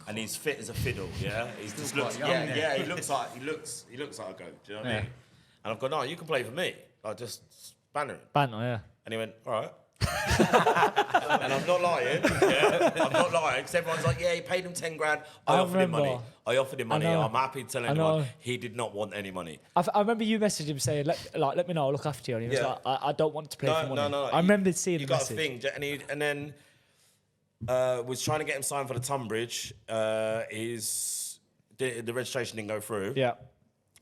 And he's fit as a fiddle, yeah. He's just looks, yeah. He looks like a goat. Do you know what I mean? And I've gone, no, you can play for me. I just banter him. Yeah. And he went, all right. And I'm not lying. Yeah, I'm not lying. Because everyone's like, yeah, he paid him 10 grand. I offered him money. I'm happy to tell anyone he did not want any money. I remember you messaged him saying, let me know, I'll look after you. And he was like, I don't want to play for money. No. I remember seeing the message. You got a thing, and then. Was trying to get him signed for the Tunbridge. The registration didn't go through. Yeah.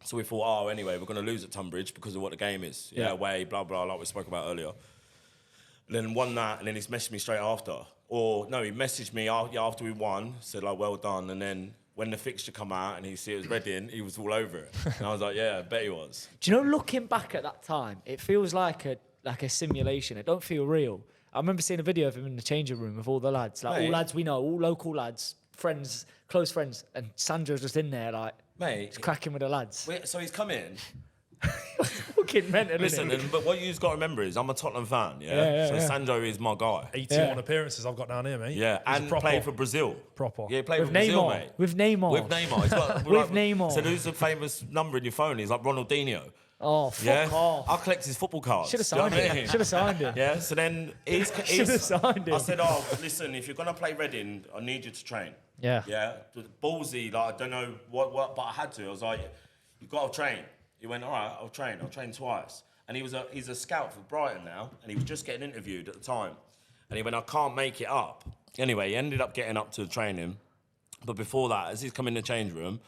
So we thought, anyway, we're going to lose at Tunbridge because of what the game is. Yeah, away, blah, blah, like we spoke about earlier. And then won that, and then he's messaged me straight after. Or, no, he messaged me after we won, said, like, well done. And then when the fixture come out and he see it was Reading, he was all over it. And I was like, yeah, I bet he was. Do you know, looking back at that time, it feels like a simulation. It don't feel real. I remember seeing a video of him in the changing room with all the lads, all lads we know, all local lads, friends, close friends, and Sandro's just in there, like, he's cracking with the lads. So he's come in. Fucking mental. Listen, but what you've got to remember is I'm a Tottenham fan, So Sandro is my guy. 81 appearances I've got down here, mate. Yeah, and played for Brazil. Proper. Yeah, he played for Brazil, mate. With Neymar. He's got, Neymar. So who's the famous number in your phone? He's like Ronaldinho. Oh, fuck off. I'll collect his football cards. Should have signed him. Yeah, so then should have signed him. I said, listen, if you're going to play Reading, I need you to train. Yeah. Yeah. Ballsy, like, I don't know what, but I had to. I was like, you've got to train. He went, all right, I'll train twice. And he's a scout for Brighton now, and he was just getting interviewed at the time. And he went, I can't make it up. Anyway, he ended up getting up to training. But before that, as he's come in the change room,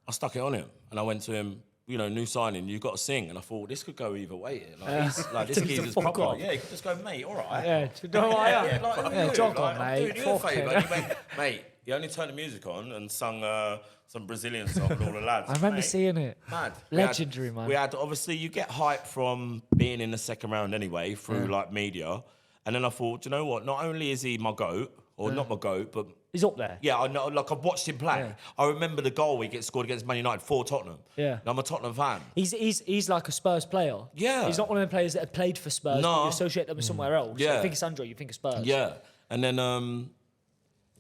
I stuck it on him. And I went to him, new signing, you've got to sing. And I thought, this could go either way. This geezer's proper. Yeah, he could just go, mate, all right. Yeah, jog on, mate. Do you a favour? And he went, mate, he only turned the music on and sung some Brazilian song with all the lads. I remember seeing it. Mad. Legendary, man. We had, obviously, you get hype from being in the second round anyway, through, media. And then I thought, do you know what? Not only is he my GOAT, or not my GOAT, but... He's up there. Yeah, I know. Like, I've watched him play. Yeah. I remember the goal he gets scored against Man United for Tottenham. Yeah. And I'm a Tottenham fan. He's like a Spurs player. Yeah. He's not one of the players that have played for Spurs, but you associate them with somewhere else. Yeah. You think of Sandro, you think of Spurs. Yeah. And then,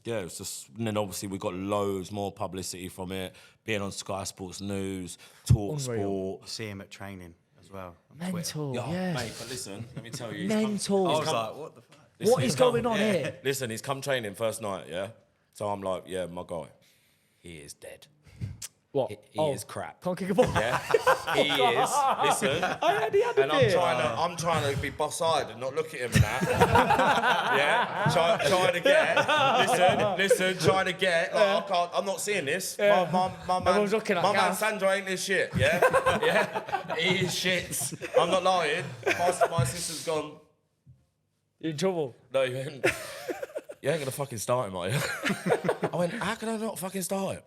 it's just... And then, obviously, we got loads more publicity from it. Being on Sky Sports News, Talk Sport. See him at training as well. Mental, yeah. Mate, but listen, let me tell you. Mental. I was like, what the fuck? Listen, what is going on here? Listen, he's come training first night, yeah? So I'm like, yeah, my guy, he is dead. What? He is crap. Can't kick a ball. Yeah, he is. Listen, and I'm trying to be boss-eyed and not look at him and that. Yeah, trying to get. Listen, trying to get. Like, I can't. I'm not seeing this. Yeah. My man, Everyone's looking at my man Gav. Sandro ain't this shit. Yeah, yeah, he is shit. I'm not lying. My sister's gone. You're in trouble. No, you ain't. You ain't gonna fucking start him, are you? I went, how can I not fucking start him?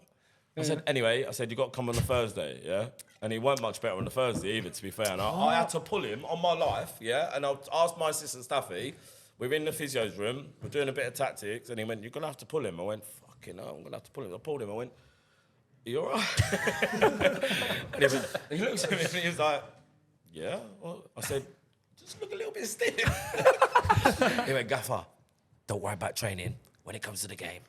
I said, anyway, you got to come on the Thursday, yeah? And he weren't much better on the Thursday either, to be fair. And I had to pull him on my life, yeah? And I asked my assistant Staffy, we're in the physio's room, we're doing a bit of tactics, and he went, you're going to have to pull him. I went, fucking hell, I'm going to have to pull him. I pulled him, I went, are you all right? And he looks at me and he was like, yeah? Well, I said, just look a little bit stiff. He went, Gaffer, don't worry about training when it comes to the game.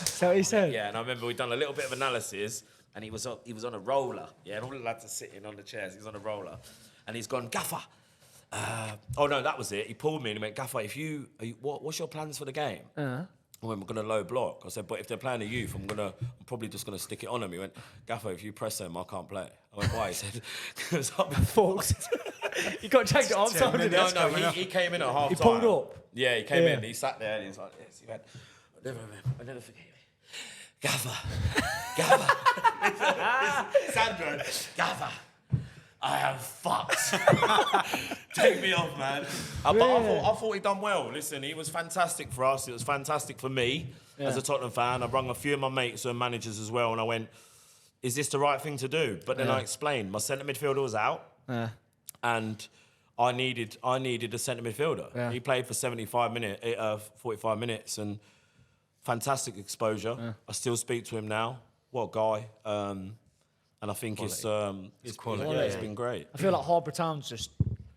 Is that what he said? Yeah, and I remember we'd done a little bit of analysis, and he was on a roller. Yeah, and all the lads are sitting on the chairs. He's on a roller, and he's gone, Gaffer. Oh no, that was it. He pulled me and he went, Gaffer, what's your plans for the game? I went, we're gonna low block. I said, but if they're playing a youth, I'm probably just gonna stick it on them. He went, Gaffer, if you press them, I can't play. I went, why? He said, because I've been fucked. You got to take it off. No, he came in at half time. He pulled up. Yeah, he came in. He sat there and he was like this. He went, I'll never forget you. Gaffer. Sandro, Gaffer. I am fucked. Take me off, man. But I thought he done well. Listen, he was fantastic for us. It was fantastic for me as a Tottenham fan. I rung a few of my mates who are managers as well, and I went, is this the right thing to do? But then I explained, my centre midfielder was out, and I needed a centre midfielder. Yeah. He played for 45 minutes, and fantastic exposure. I still speak to him now. What a guy. And I think it's quality. Yeah, it's been great. I feel like Harborough Town's just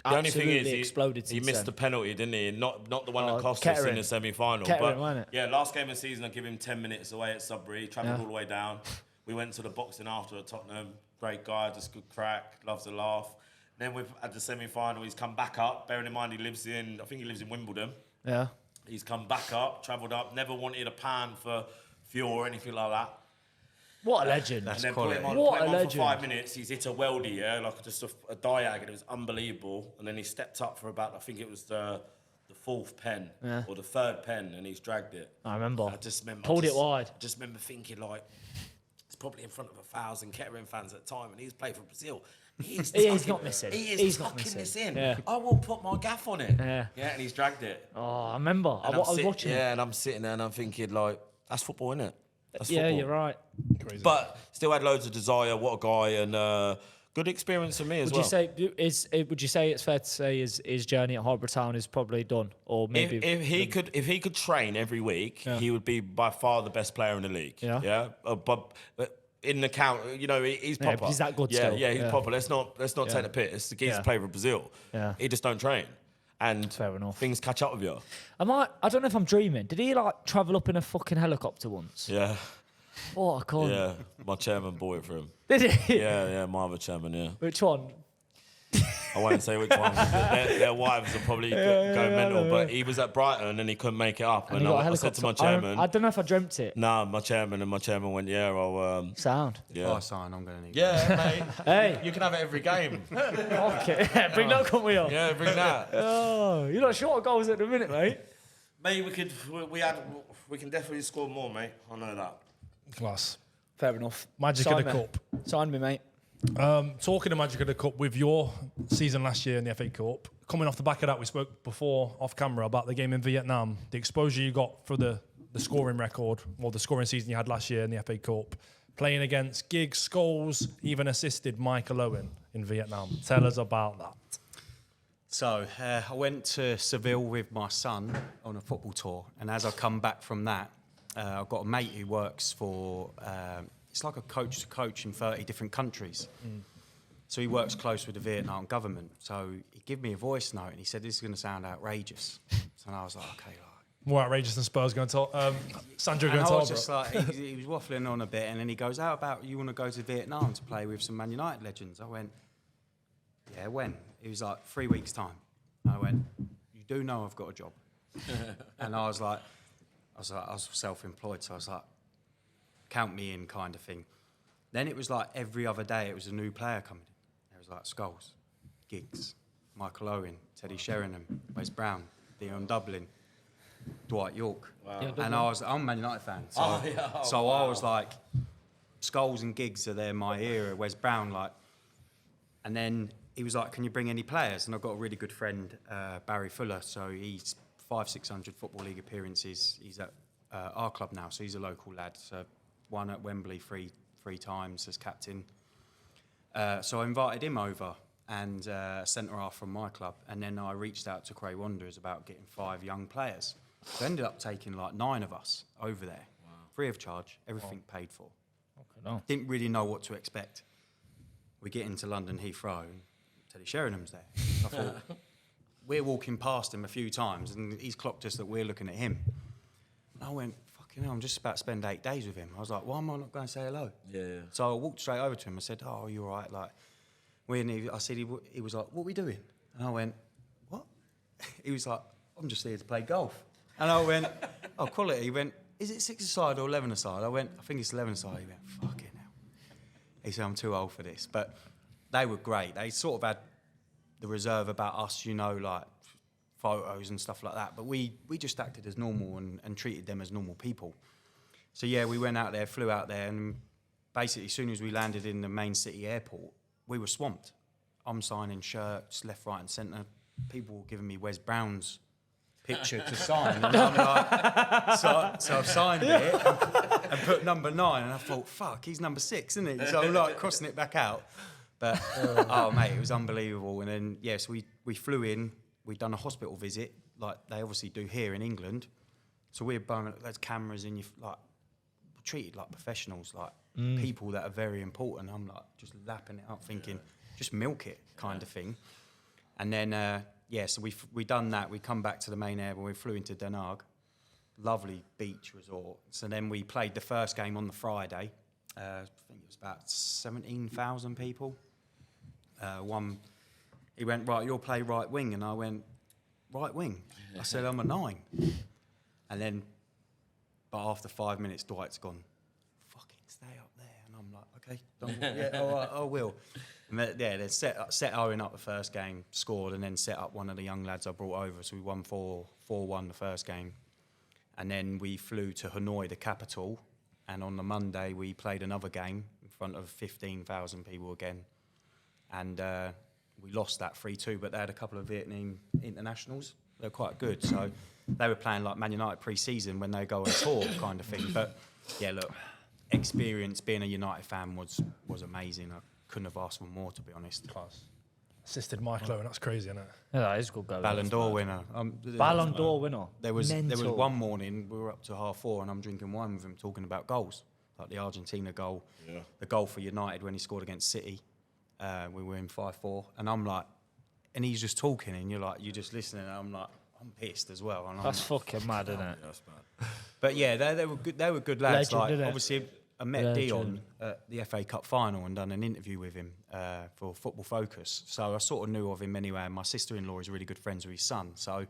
the only thing is exploded. He missed the penalty, didn't he? Not the one that cost Kettering. us in the semi-final. Kettering, wasn't it? Yeah, last game of the season, I give him 10 minutes away at Sudbury. Travelled all the way down. We went to the boxing after at Tottenham. Great guy, just good crack, loves to laugh. Then we've had the semi-final. He's come back up. Bearing in mind he lives in Wimbledon. Yeah. He's come back up, travelled up. Never wanted a pan for fuel or anything like that. What a legend. And then put him on for 5 minutes. He's hit a weldy, like just a diag, and it was unbelievable. And then he stepped up for about, I think it was the fourth pen or the third pen, and he's dragged it. I remember. I just remember pulled it wide. I just remember thinking like, it's probably in front of 1,000 Kettering fans at the time, and he's played for Brazil. He's not missing. He's tucking this in. Yeah. I will put my gaff on it. Yeah, and he's dragged it. Oh, I remember. I was watching it. Yeah, and I'm sitting there and I'm thinking like, that's football, isn't it? That's yeah, football. You're right. Crazy. But still had loads of desire. What a guy, and good experience for me as well. Would you say it's fair to say his journey at Harborough Town is probably done, or maybe if he could train every week, he would be by far the best player in the league. Yeah. But in the count, he's proper. But he's that good still. still. Yeah, he's proper. Let's not take the piss. The geezer's play for Brazil. Yeah. He just don't train. And fair enough. Things catch up with you. I don't know if I'm dreaming. Did he travel up in a fucking helicopter once? Yeah. What a con. Yeah, my chairman bought it for him. Did he? Yeah, my other chairman, yeah. Which one? I won't say which one. Their wives will probably go mental. But he was at Brighton and he couldn't make it up. And I said to my chairman... I don't know if I dreamt it. Nah, my chairman went, yeah, I'll... Sound. Yeah. If I sign, I'm going to need mate. Hey. You can have it every game. Okay. Bring that come with you. Yeah, bring that. Oh, you're not short of goals at the minute, mate. Mate, we can definitely score more, mate. I know that. Class. Fair enough. Magic of the Cup. Sign me, mate. Talking of Magic of the Cup, with your season last year in the FA Cup, coming off the back of that, we spoke before off camera about the game in Vietnam, the exposure you got for the scoring record, or the scoring season you had last year in the FA Cup, playing against Giggs, Scholes, even assisted Michael Owen in Vietnam. Tell us about that. So I went to Seville with my son on a football tour, and as I come back from that, I've got a mate who works for, it's like a coach to coach in 30 different countries. So he works close with the Vietnam government. So he gave me a voice note and he said, this is going to sound outrageous. So I was like, okay. More outrageous than Spurs going to Sandro going to I was just like, he was waffling on a bit, and then he goes, how about you want to go to Vietnam to play with some Man United legends? I went, yeah, when? He was like, 3 weeks' time. I went, you do know I've got a job. And I was self-employed, so I was like, count me in kind of thing. Then it was like every other day, it was a new player coming in. There was like Scholes, Giggs, Michael Owen, Teddy Sheringham, Wes Brown, Dion Dublin, Dwight York. Wow. And I'm a Man United fan. So, wow. I was like, Scholes and Giggs are there in my era, Wes Brown, like. And then he was like, can you bring any players? And I've got a really good friend, Barry Fuller. So he's 500-600 Football League appearances. He's at our club now, so he's a local lad. So won at Wembley three times as captain. So I invited him over and centre-half from my club. And then I reached out to Cray Wanderers about getting 5 young players. So I ended up taking like 9 of us over there, free of charge, everything paid for. Okay, no. Didn't really know what to expect. We get into London Heathrow and Teddy Sheringham's there. I thought, we're walking past him a few times and he's clocked us that we're looking at him. And I went, fucking hell, I'm just about to spend 8 days with him. I was like, why am I not going to say hello? Yeah. So I walked straight over to him. I said, oh, you all right? Like, I said, he was like, what are we doing? And I went, what? He was like, I'm just here to play golf. And I went, oh, quality. He went, is it 6-a-side or 11-a-side? I went, I think it's 11-a-side. He went, fucking hell. He said, I'm too old for this. But they were great. They sort of had the reserve about us, you know, like photos and stuff like that. But we just acted as normal and treated them as normal people. So, yeah, we went out there, flew out there, and basically as soon as we landed in the main city airport, we were swamped. I'm signing shirts left, right and centre. People were giving me Wes Brown's picture to sign. And I'm like, so I've signed it and put number 9. And I thought, fuck, he's number 6, isn't he? So I'm like crossing it back out. But, oh, mate, it was unbelievable. And then, yes, we flew in. We'd done a hospital visit, like they obviously do here in England. So we're burning, there's cameras in you, like, treated like professionals, like people that are very important. I'm like, just lapping it up, thinking, just milk it kind of thing. And then, so we done that. We come back to the main airport. We flew into Den Haag, lovely beach resort. So then we played the first game on the Friday. I think it was about 17,000 people. He went, right, you'll play right wing. And I went, right wing? I said, I'm a 9. And then, but after 5 minutes, Dwight's gone, fucking stay up there. And I'm like, okay, yeah, all right, I will. And they set Owen up the first game, scored, and then set up one of the young lads I brought over. So we won 4-1 the first game. And then we flew to Hanoi, the capital. And on the Monday, we played another game in front of 15,000 people again. And we lost that 3-2, but they had a couple of Vietnam internationals. They're quite good. So they were playing like Man United pre-season when they go on tour kind of thing. But, yeah, look, experience being a United fan was amazing. I couldn't have asked for more, to be honest. Class. Assisted Michael Owen, that's crazy, isn't it? Yeah, that is good going. Ballon d'Or winner. Ballon d'Or winner. There was one morning, we were up to 4:30, and I'm drinking wine with him talking about goals. Like the Argentina goal, the goal for United when he scored against City. We were in 5-4, and I'm like, and he's just talking, and you're just listening, and I'm like, I'm pissed as well. And that's fucking mad, isn't it? That's mad. But yeah, they were good. They were good lads. Legend, like obviously, I met Dion at the FA Cup final and done an interview with him for Football Focus. So I sort of knew of him anyway. And my sister-in-law is really good friends with his son, so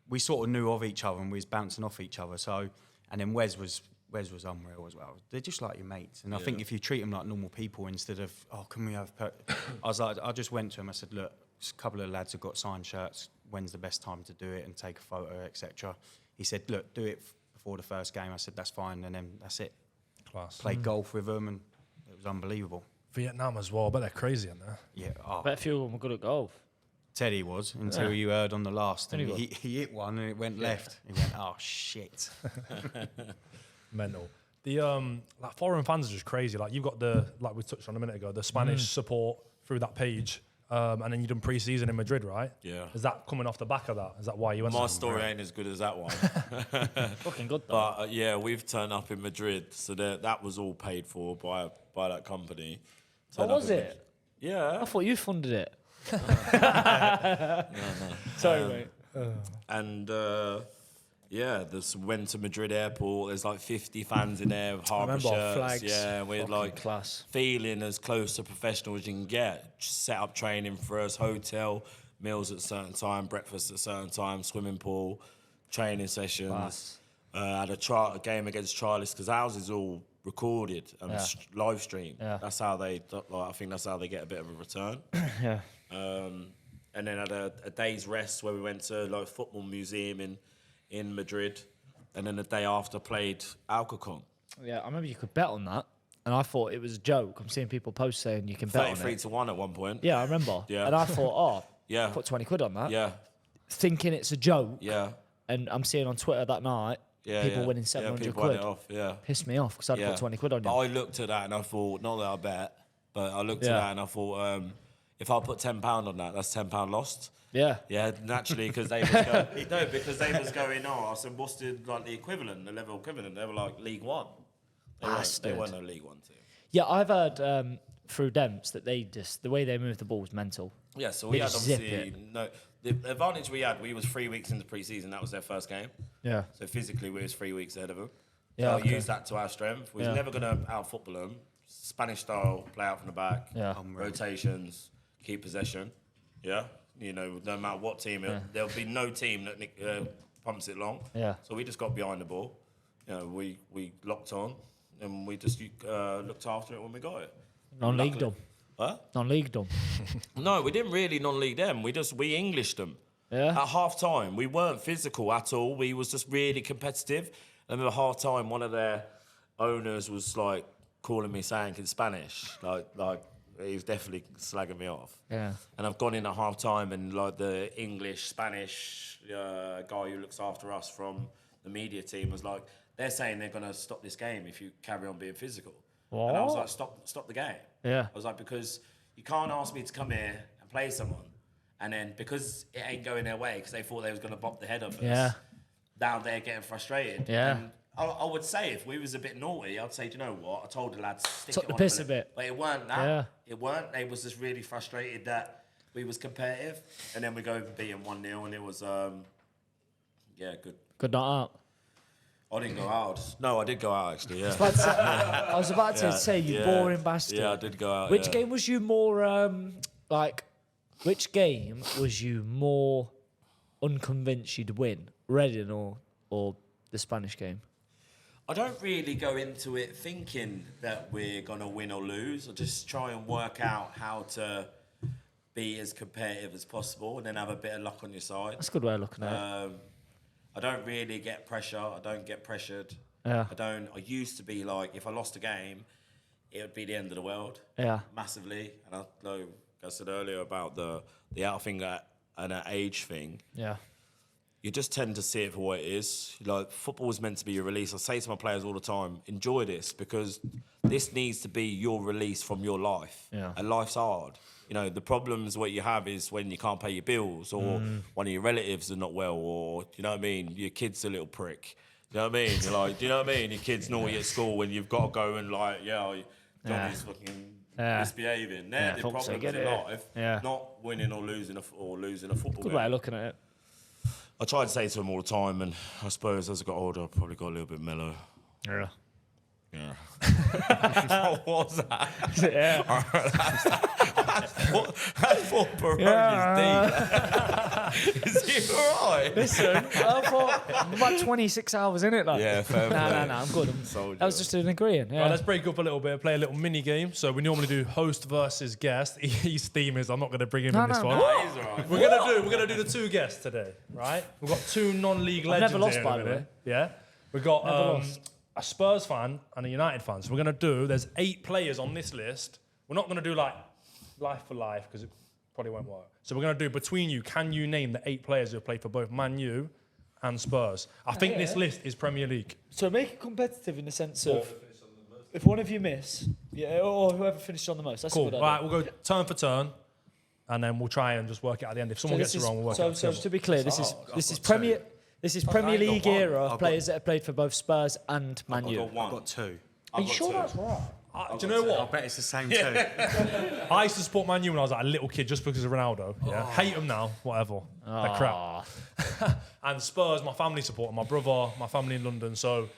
we sort of knew of each other and we was bouncing off each other. So, and then Wes was unreal as well. They're just like your mates, and I think if you treat them like normal people instead of, oh, can we have? I was like, I just went to him. I said, look, a couple of lads have got signed shirts. When's the best time to do it and take a photo, etc. He said, look, do it before the first game. I said, that's fine, and then that's it. Class. Played golf with them, and it was unbelievable. Vietnam as well, but they're crazy in there. Yeah. Oh. Bet a few of them were good at golf. Teddy was, until you heard on the last. And he hit one and it went left. He went, oh, shit. Mental. The like foreign fans are just crazy. Like you've got like we touched on a minute ago, the Spanish support through that page. And then you done pre-season in Madrid, right? Yeah. Is that coming off the back of that? Is that why you went? My story ain't as good as that one. Fucking good though. But yeah, we've turned up in Madrid, so that was all paid for by that company. Oh, was it? Yeah. I thought you funded it. No. Sorry, mate. And went to Madrid airport. There's like 50 fans in there with Harborough shirts. Flags. Yeah, we're like class. Feeling as close to professional as you can get. Just set up training for us, hotel, meals at a certain time, breakfast at a certain time, swimming pool, training sessions. Had a game against Charlies because ours is all recorded and live streamed. Yeah. That's how I think that's how they get a bit of a return. Yeah. And then had a day's rest where we went to like football museum in Madrid, and then the day after played Alcacon. Yeah, I remember you could bet on that, and I thought it was a joke. I'm seeing people post saying you can bet on it. 33-1 at one point. Yeah, I remember. Yeah. And I thought, yeah, put 20 quid on that. yeah, Thinking it's a joke. yeah. And I'm seeing on Twitter that night, people winning 700 quid. It off, yeah. Pissed me off because I'd put 20 quid on you. But I looked at that and I thought, not that I bet, but I looked at that and I thought, if I put £10 on that, that's £10 lost. Yeah. Yeah, naturally, because they was going, I said, what's the equivalent, the level equivalent? They were like League One. They weren't a League One team. Yeah, I've heard through Demps that the way they move the ball was mental. Yeah, so They we had just zip obviously the advantage we was 3 weeks into pre-season. That was their first game. Yeah. So physically, we was 3 weeks ahead of them. Yeah, So I used that to our strength. We was never going to out-football them. Spanish style, play out from the back, rotations, keep possession. Yeah, no matter what team, there'll be no team that pumps it long. Yeah. So we just got behind the ball. We locked on, and we just looked after it when we got it. Non-league them. What? Non-league them. No, we didn't really non-league them. We Englished them. Yeah. At half time, we weren't physical at all. We was just really competitive. And at half time, one of their owners was like calling me saying in Spanish, like he was definitely slagging me off. Yeah. And I've gone in at half time, and like the English, Spanish guy who looks after us from the media team was like, they're saying they're gonna stop this game if you carry on being physical. What? And I was like, stop the game. Yeah. I was like, because you can't ask me to come here and play someone, and then because it ain't going their way, because they thought they was going to bop the head off us, now they're getting frustrated. Yeah. And I would say if we was a bit naughty, I'd say, do you know what? I told the lads, stick Took it the on piss them. a bit. But it weren't that. Yeah. It weren't. They was just really frustrated that we was competitive. And then we go and beat them 1-0, and it was, good. Good night out. I didn't go out. No, I did go out, actually, yeah. I was about to say, you boring bastard. Yeah, I did go out, Which game was you more, which game was you more unconvinced you'd win? Reading or the Spanish game? I don't really go into it thinking that we're going to win or lose. I just try and work out how to be as competitive as possible and then have a bit of luck on your side. That's a good way of looking at it. I don't really get pressure. I don't get pressured. Yeah. I used to be like, if I lost a game, it would be the end of the world. Yeah. Massively. And like I said earlier about the out thing and an age thing. Yeah. You just tend to see it for what it is. Like, football is meant to be your release. I say to my players all the time, enjoy this, because this needs to be your release from your life. Yeah. And life's hard. The problems what you have is when you can't pay your bills, or one of your relatives are not well, or, you know what I mean, your kid's a little prick. You know what I mean? You're like, do you know what I mean? Your kid's naughty at school when you've got to go and like, Johnny's fucking misbehaving. They're the problems in life, not winning or losing a football Good game. way of looking at it. I try to say to them all the time, and I suppose as I got older, I probably got a little bit mellow. Yeah. Yeah. What was that? Yeah. That's what Baroni's deep. Is he all right? Listen, I thought I'm about 26 hours in it. Like. Yeah, fair No, play. I'm good. That was just an agreeing. Yeah. Right, let's break up a little bit, play a little mini game. So we normally do host versus guest. His theme is I'm not going to bring him in this one. Nah, he's all right. We're gonna do the two guests today, right? We've got two non-league legends. never lost, here by in a the minute. way. Yeah, we've got lost. a Spurs fan and a United fan. So we're gonna do. There's 8 players on this list. We're not gonna do like life for life because it probably won't work. So we're gonna do between you. Can you name the 8 players who have played for both Man U and Spurs? I think this list is Premier League. So make it competitive in the sense of if one of you miss, or whoever finished on the most. That's Cool. a good idea. Right, we'll go turn for turn, and then we'll try and just work it at the end. If someone gets it wrong, we'll work it out. So to be clear, this is Premier. This is I Premier ain't got League one. era of players that have played for both Spurs and Man I've U. got one. I've got 2. Are you sure that's right? Do you know I what? bet it's the same 2. I used to support Man U when I was like a little kid just because of Ronaldo. Yeah, hate them now, whatever. They're crap. And Spurs, my family support them. My brother, my family in London. So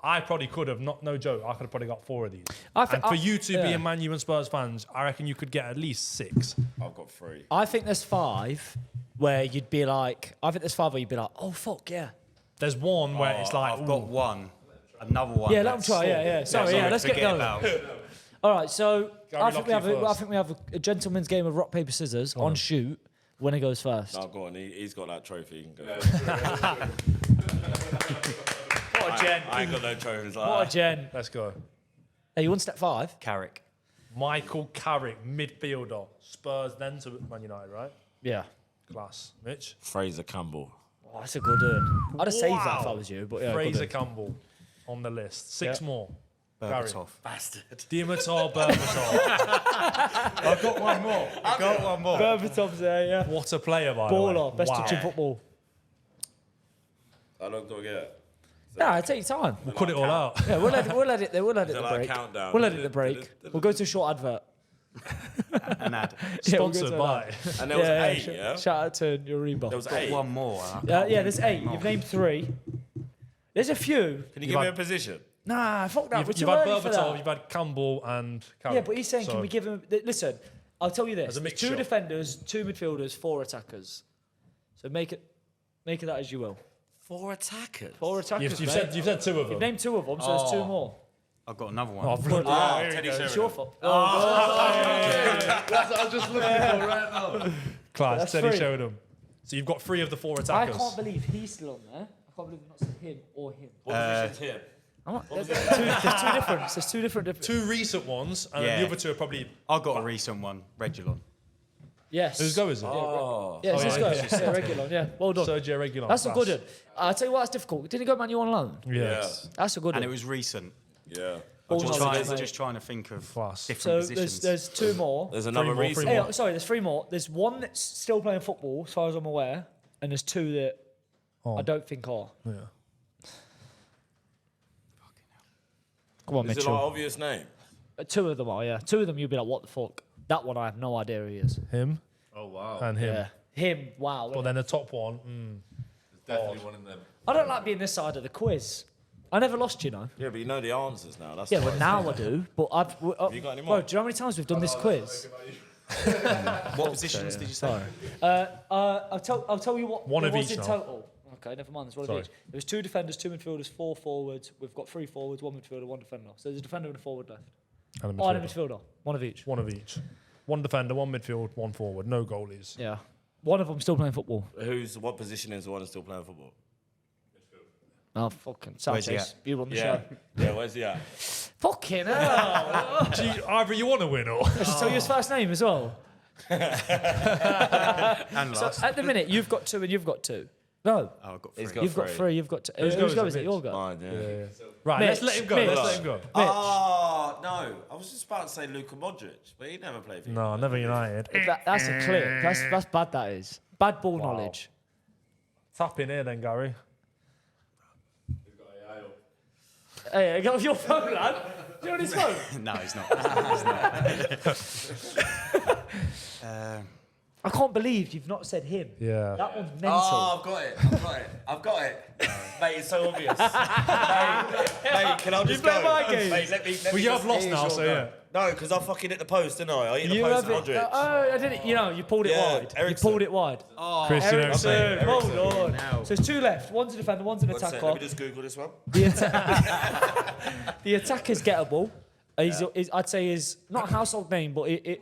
I probably could have, no joke, I could have probably got 4 of these. And for you two being Man U and Spurs fans, I reckon you could get at least 6. I've got 3. I think there's 5 where you'd be like, oh fuck yeah. There's one where it's like, I've got 1. Another one. Yeah, let them try. Yeah. Sorry, let's get going. All right, so I think we have a gentleman's game of rock, paper, scissors on shoot. Winner goes first. No, go on. He's got that trophy. He can go. What a gen. I ain't got no trophies like What a gen. Let's go. Hey, you want step 5? Carrick. Michael Carrick, midfielder. Spurs, then to Man United, right? Yeah. Class. Mitch? Fraser Campbell. Oh, that's a good one. I'd have saved that if I was you, but yeah. Fraser Campbell on the list. 6 more. Berbatov. Bastard. Dimitar Berbatov. I've got one more. Berbatov's there, yeah. What a player, by the way. Baller, best touch in football. How long do I get? Yeah, take your time. We'll cut it all out. Yeah, we'll edit the break. Countdown? We'll edit the break. We'll go to a short advert. An ad. Sponsored by. And there was 8, yeah? Shout out to Eureba. There was 8. One more. Yeah, there's 8. You've named 3. There's a few. Can you give me a position? Nah, fuck that. We're You've too had early for Berbatov, that. you've had Campbell and Carrick. Yeah, but he's saying, So, can we give him... Listen, I'll tell you this. As a There's mixture. 2 defenders, 2 midfielders, 4 attackers. So make it that as you will. 4 attackers? 4 attackers, You've mate. said 2 of them. You've named 2 of them, so there's 2 more. I've got another one. Oh, brilliant. Teddy It's Sheringham. your fault. That's what I was just looking for right now. Class, That's Teddy 3. Sheringham. So you've got 3 of the 4 I attackers. can't believe he's still on there. I can't believe we've not said him or him. What position's here? There's 2 different. There's 2 different. 2 recent ones, and then the other 2 are probably... I've got a recent one. Regulon. Yes. Whose go is it? Yes, let's go. Yeah, regular. Yeah, well done. Sergio Reguilon. That's a class. good one. I'll tell you what, that's difficult. Didn't he go Man U on loan? Yes. That's a good And one. it was recent. Yeah. Ball Just knowledge, trying, mate. just trying to think of Class. So different positions. there's 2 more. There's another more, reason. three more. Hey, sorry, there's 3 more. There's 1 that's still playing football, as far as I'm aware, and there's 2 that I don't think are. Yeah. Come on, Is it like Mitchell. obvious name? 2 of them are, yeah. 2 of them, you'll be like, what the fuck? That one, I have no idea who he is. Him Oh, wow. and him. Yeah. Him, wow. But then the top one, There's definitely one in them. I don't like being this side of the quiz. I never lost, you know. Yeah, but you know the answers now. That's Yeah, why but it's- now I do. But I've. Have you got any Bro, more? do you know how many times we've done this quiz? What positions did you say? I'll tell you what. One there of was each in now. total. Okay, never mind. There's one Sorry. of each. There was 2 defenders, 2 midfielders, 4 forwards. We've got 3 forwards, 1 midfielder, 1 defender. So there's a defender and a forward left. and a Oh, and a midfielder. midfielder. One of each. One of each. 1 defender, 1 midfield, 1 forward. No goalies. Yeah. One of them still playing football. What position is the one that's still playing football? Oh, fucking Where's he Sanchez. You run the Yeah. show. Yeah, where's he at? Fucking hell. Either you want to win or... Should I tell you his first name as well? And So last. at the minute, you've got 2 and you've got 2. No. Oh, I've got 3. He's got You've got 3, you've got 2. Whose Whose go go is is it? it? Your go. Mine, yeah. Right, Mitch, let's let him go. Mitch. Let's let him go. Mitch. Oh, no. I was just about to say Luka Modric, but he never played for you. No, never United. That's a clip. That's bad, that is. Bad ball knowledge. Tap in here then, Gary. Hey, get off your phone, lad. Do you on his phone? No, he's not. I can't believe you've not said him. Yeah. That one's mental. Oh, I've got it. I've got it. Mate, it's so obvious. mate, can I just play go? my game. Mate, let me Well, you have just- lost here's now, your so go. yeah. No, because I fucking hit the post, didn't I? I hit the You post have at it. Modric. I didn't. You know, you pulled it Yeah, wide. Eriksen. You pulled it wide. Christian Eriksen. Eriksen. Hold on. So there's 2 left. One's a defender, one's an One sec, attacker. let me just Google this one. The attacker's gettable. I'd say is not a household name, but it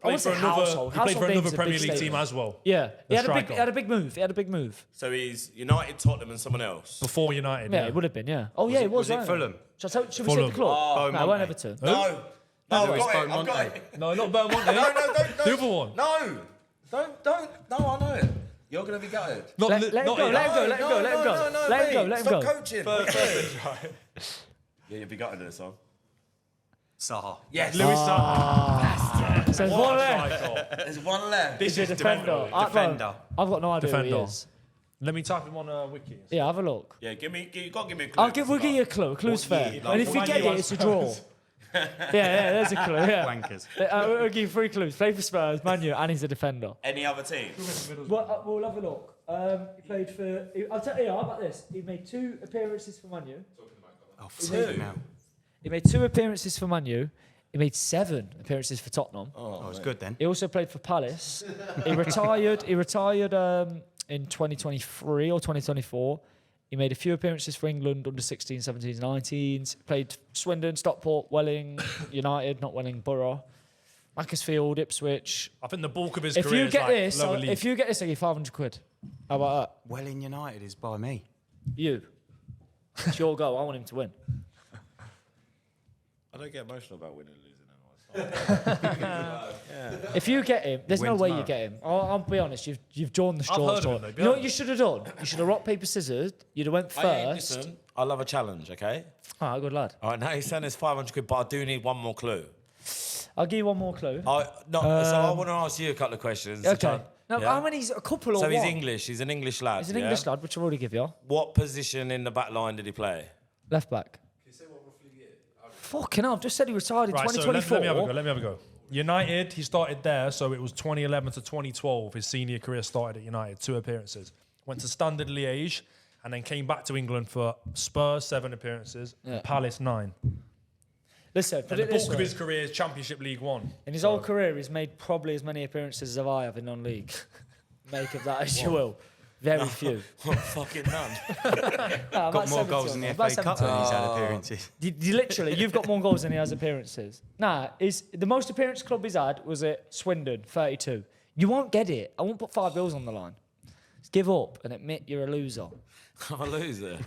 I Played wouldn't for say another, household. he played for Household another name's a Premier big League team statement. as well. Yeah, he had a big. striker. He had a big move. He had a big move. So he's United, Tottenham, and someone else. Before United. Yeah, it would have been. Yeah. Oh yeah, it was. Was it right. Fulham? Should we say the club? Oh, no, it won't Everton. No, I've Lewis got it. I've Beaumont. got it. No, not Beaumont. No, don't. The other one. No, don't. No, I know it. You're gonna be gutted. Not Let li- him not go. in- Let him go. Let him go. No, Let him no, go. no, Let him go. mate, Let him Stop go. coaching. Yeah, you'll be gutted at this one. Saha. Yes. Lewis So there's one left. Striker. There's one left. He's a defender. Defender. I've got no idea who Defender. he is. Let me type him on Wiki. Yeah, have a look. Yeah, you got to give me a clue. We'll give you a clue. A clue's fair. year? And if you Like, get it, it's a draw. Yeah, there's a clue. Yeah. Wankers. We'll give you 3 clues. Play for Spurs, Man U, and he's a defender. Any other team? We'll have a look. He played for. I'll tell you. How about this? He made 2 appearances for Man U. Oh, fuck now. He made 2 appearances for Man U. He made 7 appearances for Tottenham. Oh, it's good then. He also played for Palace. He retired. In 2023 or 2024. He made a few appearances for England under 16s, 17s, 19s. Played Swindon, Stockport, Welling, United, not Welling, Borough, Macclesfield, Ipswich. I think the bulk of his If career you is get like this, lower league. if you get this, I give you 500 quid. How about Welling United is by me. that? You. It's your goal. I want him to win. I don't get emotional about winning and losing. If you get him, there's no Win way tomorrow. you get him. I'll be honest. You've drawn the straw. heard of him, though, You know what you should have done? You should have rock paper scissors. You'd have went first. Listen, I love a challenge, okay? All right, good lad. All right, now he's saying it's 500 quid, but I do need one more clue. I'll give you one more clue. So I want to ask you a couple of questions. Okay. Now, Yeah? how many's a couple or So one? he's English. He's an English lad. He's an yeah? English lad, which I've already give you. What position in the back line did he play? Left back. Can you say what roughly year? Fucking hell, I've just said he retired in Right, so 2024. let me have a go. United, he started there, so it was 2011 to 2012. His senior career started at United, 2 appearances. Went to Standard Liège, and then came back to England for Spurs, 7 appearances, and Palace, 9. Listen, put And the it this bulk of way. his career is Championship League 1. In his whole career, he's made probably as many appearances as I have in non-league. Make of that as you will. Very few. Fucking none. Got more goals in the FA Cup than he's had appearances. Literally, you've got more goals than he has appearances. Nah, the most appearance club he's had was at Swindon, 32. You won't get it. I won't put 5 goals on the line. Just give up and admit you're a loser. I'm a loser.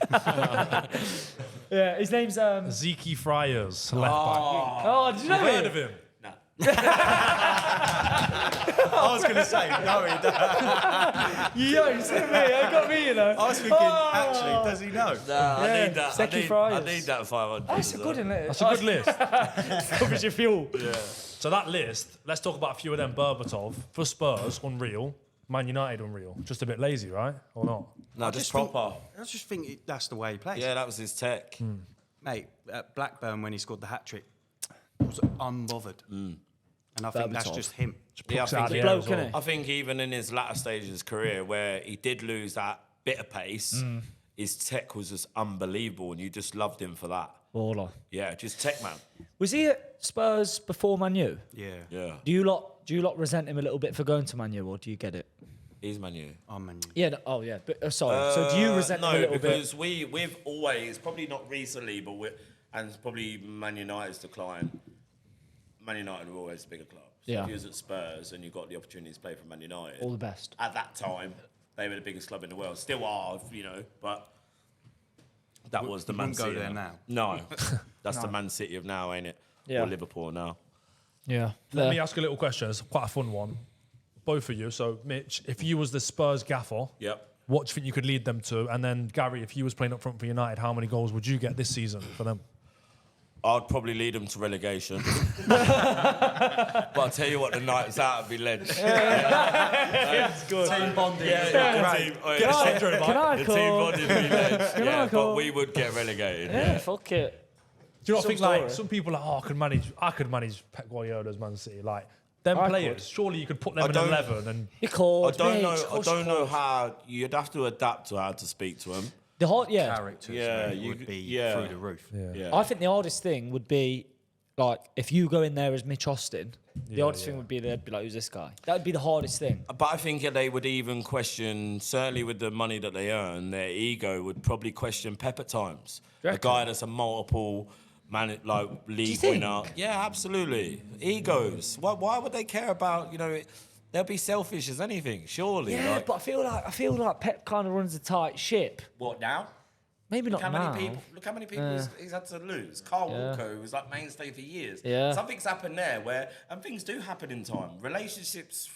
Yeah, his name's Zeke Friars, left back. Oh, did you know Heard him? of him? I was going to say, no, he doesn't. Yo, you see me? I got me, you know. I was thinking, actually, does he know? I need that. Zeki I Friars. need that 500. That's a good, isn't it? That's a good list. Covers your fuel. So that list, let's talk about a few of them. Berbatov, for Spurs, unreal. Man United, unreal. Just a bit lazy, right? Or not? No, just proper. I just think that's the way he plays. Yeah, that was his tech. Mate, at Blackburn, when he scored the hat-trick, was unbothered. And I think that's Berbatov. just him. Yeah, I think, Bloke, innit? I think even in his latter stages of his career, where he did lose that bit of pace, his tech was just unbelievable, and you just loved him for that. Baller. Yeah, just tech man. Was he at Spurs before Man U? Yeah. Yeah, Do you lot resent him a little bit for going to Man U, or do you get it? he's Man U. I'm Man U. Yeah. No, oh, yeah. But, sorry. So do you resent him a No, little bit? because we've always, probably not recently, but and it's probably Man United's decline. Man United were always a bigger club. So Yeah. if you was at Spurs and you got the opportunity to play for Man United, All the best. at that time, they were the biggest club in the world. Still are, but that was the Man wouldn't go City. there of now. No, that's the Man City of now, ain't it? Yeah. Or Liverpool now. Yeah. Let me ask a little question. It's quite a fun one. Both of you. So, Mitch, if you was the Spurs gaffer, Yep. what do you think you could lead them to? And then, Gary, if you was playing up front for United, how many goals would you get this season for them? I'd probably lead them to relegation. But I'll tell you what, the night's out would be lynched. That's good. Team bonding. Can I The call? team bonding would be lynched. Yeah, I call? but we would get relegated. Yeah, fuck it. Do you not Some think like story. some people are like, oh, I could manage Pep Guardiola's Man City. Like them I players, could. surely you could put them I in don't- 11 and You called. I mate, don't know how you'd have to adapt to how to speak to him. The hard, yeah. Characters Yeah, mate, you would could- be yeah. through the roof. Yeah. I think the hardest thing would be, like, if you go in there as Mitch Austin, the hardest thing would be they'd be like, who's this guy? That would be the hardest thing. But I think they would even question, certainly with the money that they earn, their ego would probably question Pep at times. You A reckon? guy that's a multiple league think? winner. Yeah, absolutely. Egos. Why would they care about, they'll be selfish as anything, surely. Yeah, like, but I feel like Pep kind of runs a tight ship. what now? Maybe not Look now. how many people he's had to lose. Carl Walker, who was like mainstay for years. Yeah. Something's happened there and things do happen in time. Relationships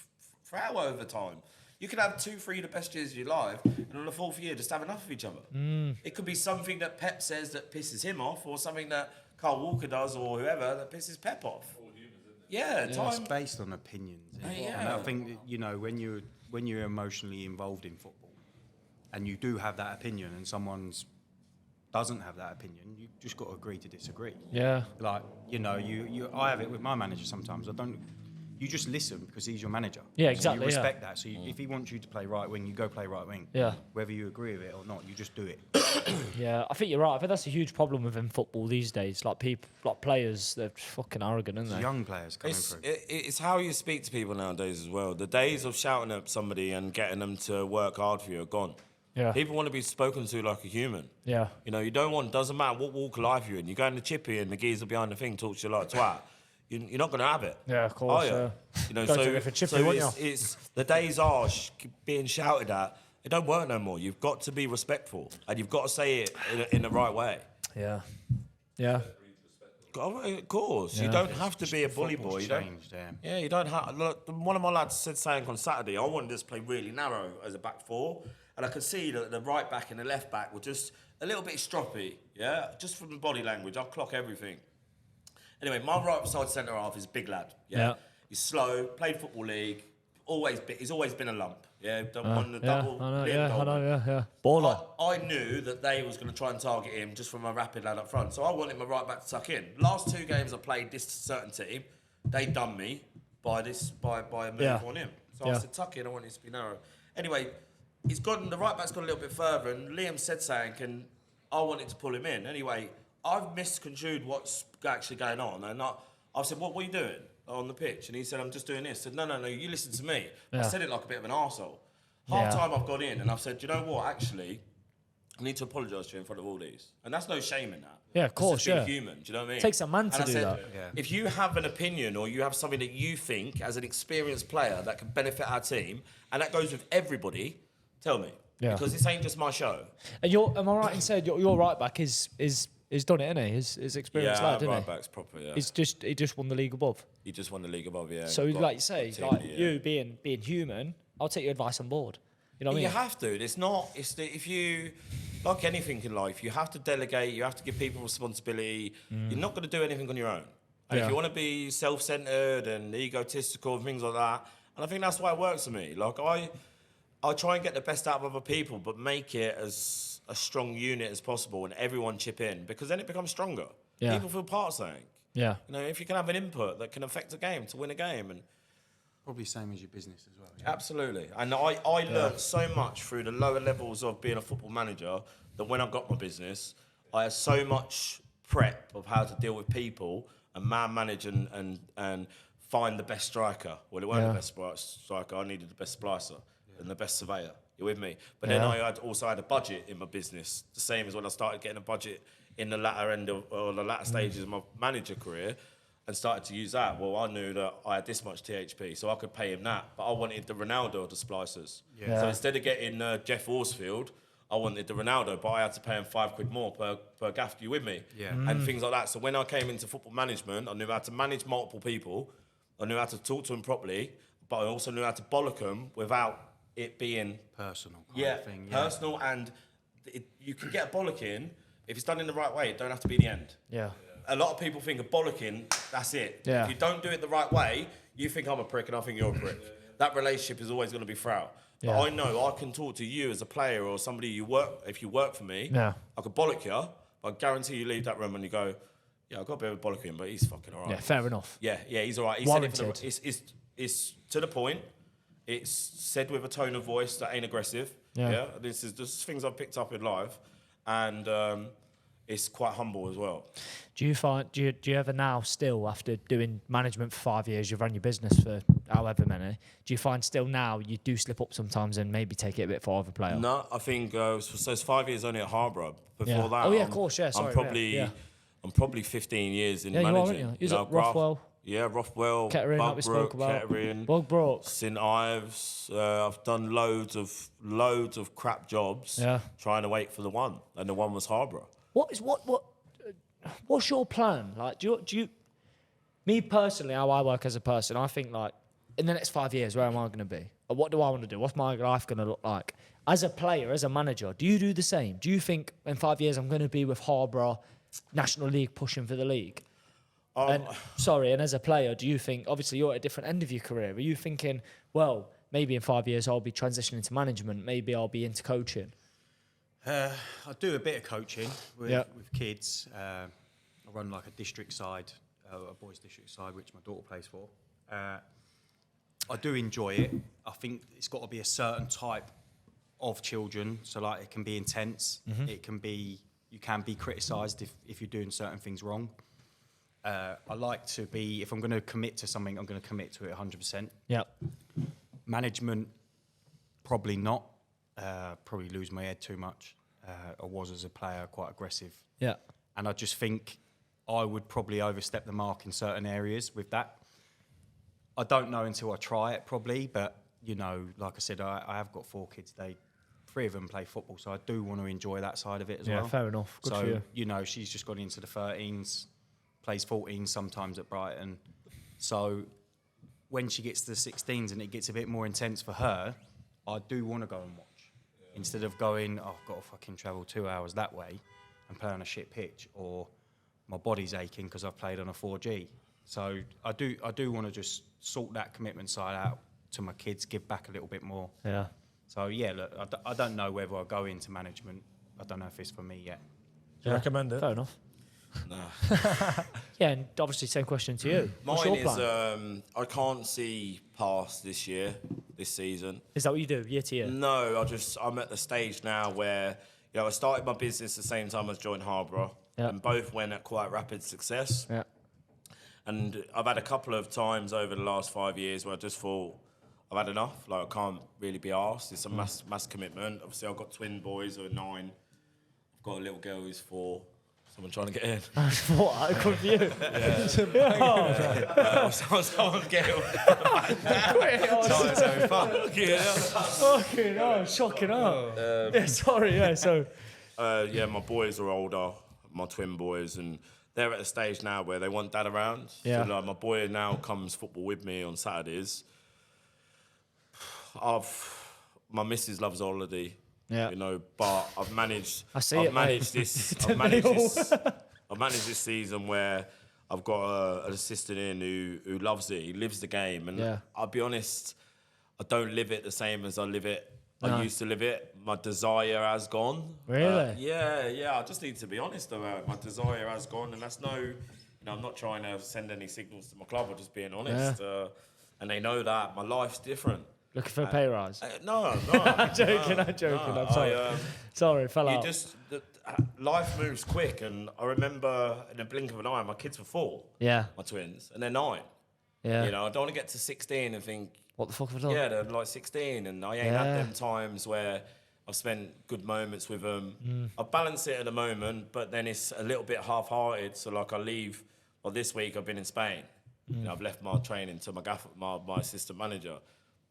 flower over time. You could have 2-3 the best years of your life, and on the 4th year, just have enough of each other. It could be something that Pep says that pisses him off, or something that Carl Walker does, or whoever that pisses Pep off. Yeah, It's time. based on opinions. isn't it? Yeah. And I think that, when you're emotionally involved in football, and you do have that opinion, and someone's doesn't have that opinion, you just got to agree to disagree. Yeah. Like I have it with my manager sometimes. You just listen because he's your manager. Yeah, So exactly, you yeah. respect that. So if he wants you to play right wing, you go play right wing. Yeah. Whether you agree with it or not, you just do it. Yeah, I think you're right. I think that's a huge problem within football these days. Like people, like players, they're fucking arrogant, aren't they? Young players coming through. It's how you speak to people nowadays as well. The days of shouting at somebody and getting them to work hard for you are gone. Yeah. People want to be spoken to like a human. Yeah. You know, you don't want, doesn't matter what walk of life you're in. You go in the chippy and the geezer behind the thing talks to you like a twat. You're not going to have it. Yeah, of course. Are you? You know, Go to a different chippy, wouldn't you? it's the days are being shouted at. It don't work no more. You've got to be respectful and you've got to say it in the right way. Yeah. Yeah. Of course, you don't have to be a bully boy. You don't have. Look, one of my lads said saying on Saturday, I wanted us to play really narrow as a back four, and I could see that the right back and the left back were just a little bit stroppy. Yeah, just from the body language, I'll clock everything. Anyway, my right side centre half is a big lad. Yeah, he's slow, played football league, he's always been a lump. Yeah, won the double. I know. Baller. I knew that they was going to try and target him just from a rapid lad up front. So I wanted my right back to tuck in. Last 2 games I played this certain team, they done me by a move on him. So I said, tuck in, I want it to be narrow. Anyway, the right back's gone a little bit further, and Liam said something, and I wanted to pull him in. Anyway, I've misconstrued what's actually going on, and I said, what are you doing on the pitch? And he said, I'm just doing this. I said, no, you listen to me. I said it like a bit of an arsehole. Half time I've gone in and I've said, you know what, actually, I need to apologise to you in front of all these. And that's no shame in that. Yeah, of course, being human, do you know what I mean? Takes a man to do that. If you have an opinion or you have something that you think as an experienced player that can benefit our team, and that goes with everybody, tell me. Yeah. Because this ain't just my show. And am I right in saying your right back is done it, isn't he? His experienced lad, isn't he? Right back's proper, yeah. He just won the league above. He just won the league above, yeah. So like you say, you being human, I'll take your advice on board. You know what I mean? You have to. If you, like anything in life, you have to delegate, you have to give people responsibility. You're not going to do anything on your own. And if you want to be self-centered and egotistical and things like that, and I think that's why it works for me. Like I try and get the best out of other people, but make it as a strong unit as possible and everyone chip in, because then it becomes stronger. Yeah. People feel part of something. Yeah. You know, if you can have an input that can affect a game to win a game, and probably same as your business as well. Yeah? Absolutely. And I learned so much through the lower levels of being a football manager that when I got my business, I had so much prep of how to deal with people and manage and find the best striker. Well, it wasn't the best striker. I needed the best splicer and the best surveyor. You're with me? But then I also had a budget in my business, the same as when I started getting a budget in the latter end or the latter stages of my manager career, and started to use that. Well, I knew that I had this much THP, so I could pay him that. But I wanted the Ronaldo of the splicers. Yeah. So instead of getting Jeff Horsfield, I wanted the Ronaldo, but I had to pay him £5 more per gaff. You with me? Yeah. And things like that. So when I came into football management, I knew how to manage multiple people. I knew how to talk to them properly, but I also knew how to bollock them without it being personal. Personal, and you can get a bollocking if it's done in the right way. It don't have to be the end. Yeah. A lot of people think of bollocking, that's it. Yeah. If you don't do it the right way, you think I'm a prick and I think you're a prick. That relationship is always going to be fraught. But I know I can talk to you as a player or somebody if you work for me, I could bollock you, but I guarantee you leave that room and you go, I've got a bit of a bollock him, but he's fucking all right. Yeah, fair enough. Yeah, he's all right. It's to the point. It's said with a tone of voice that ain't aggressive. Yeah. This is just things I've picked up in life. And it's quite humble as well. Do you ever now still, after doing management for 5 years, you've run your business for however many, do you find still now you do slip up sometimes and maybe take it a bit far of a player? No, I think so it's 5 years only at Harborough. Before that, of course, yeah. Sorry, I'm probably 15 years in managing. You are, aren't you? You're at Rothwell. Yeah, Rothwell, Kettering, like we spoke about. Bugbrook, St Ives. I've done loads of crap jobs. Trying to wait for the one, and the one was Harborough. What's your plan? Like, do you? Me personally, how I work as a person, I think like in the next 5 years, where am I going to be? Or what do I want to do? What's my life going to look like? As a player, as a manager, do you do the same? Do you think in 5 years I'm going to be with Harborough, National League, pushing for the league? And as a player, do you think, obviously you're at a different end of your career, are you thinking, well, maybe in 5 years I'll be transitioning to management, maybe I'll be into coaching? I do a bit of coaching with kids. I run like a district side, a boys district side, which my daughter plays for. I do enjoy it. I think it's got to be a certain type of children, so like it can be intense, you can be criticised if you're doing certain things wrong. I like to be, if I'm going to commit to something, I'm going to commit to it 100%. Yeah. Management, probably not. probably lose my head too much. I was as a player quite aggressive. Yeah. And I just think I would probably overstep the mark in certain areas with that. I don't know until I try it probably, but, you know, like I said, I have got 4 kids. 3 of them play football, so I do want to enjoy that side of it as well. Yeah, fair enough. Good for you. You know, she's just gone into the 13s, plays 14s sometimes at Brighton. So when she gets to the 16s and it gets a bit more intense for her, I do want to go and watch. Instead of going, I've got to fucking travel 2 hours that way and play on a shit pitch, or my body's aching because I've played on a 4G. So I do want to just sort that commitment side out to my kids, give back a little bit more. Yeah. So yeah, look, I don't know whether I go into management. I don't know if it's for me yet. Do you recommend it? Fair enough. No. Yeah, and obviously same question to you. What's Mine your plan? I can't see past this season. Is that what you do, year to year? No, I'm at the stage now where, you know, I started my business the same time as joined Harborough, and both went at quite rapid success. Yeah. And I've had a couple of times over the last 5 years where I just thought, I've had enough. Like, I can't really be asked. It's a mass commitment. Obviously, I've got twin boys who are 9. I've got a little girl who's 4. Someone trying to get in. What? I come for you. Someone's getting Fucking hell, shocking up. Yeah, sorry, yeah, so... yeah, my boys are older, my twin boys, and they're at a stage now where they want dad around. Yeah. So, like, my boy now comes football with me on Saturdays. My missus loves holiday. Yeah. You know, but I've managed. I've managed this season where I've got an assistant in who loves it. He lives the game, and I'll be honest, I don't live it the same as I live it. No. I used to live it. My desire has gone. Really? Yeah. I just need to be honest about it. My desire has gone, and that's I'm not trying to send any signals to my club. I'm just being honest, and they know that my life's different. Looking for a pay rise? No. I'm joking. I'm sorry. Sorry, fell out. Life moves quick, and I remember in a blink of an eye, my kids were 4. Yeah. My twins, and they're 9. Yeah. You know, I don't want to get to 16 and think, what the fuck have I done? yeah, they're like 16, and I ain't had them times where I've spent good moments with them. I balance it at the moment, but then it's a little bit half-hearted. So, like, I leave. Well, this week I've been in Spain. You know, I've left my training to my assistant manager.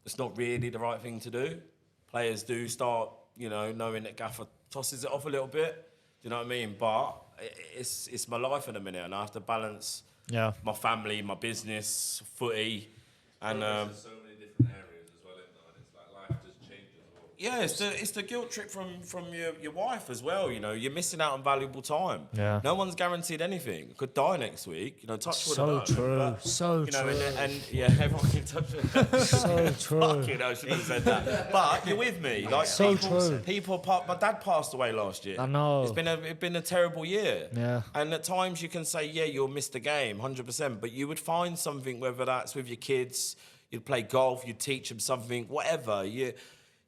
It's not really the right thing to do. Players do start, you know, knowing that Gaffer tosses it off a little bit. Do you know what I mean? But it's my life in a minute, and I have to balance my family, my business, footy, and so many different areas as well, isn't there? And it's like life just changes. yeah, it's the guilt trip from your wife as well. You know, you're missing out on valuable time. Yeah. No one's guaranteed anything. Could die next week. You know, touch wood. So true. So you know, true. and yeah, everyone can touch wood. So true. Fucking hell, I shouldn't have said that. But you're with me. Like, so true. My dad passed away last year. I know. It's been a terrible year. Yeah. And at times you can say, yeah, you'll miss the game, 100%. But you would find something, whether that's with your kids, you'd play golf, you'd teach them something, whatever.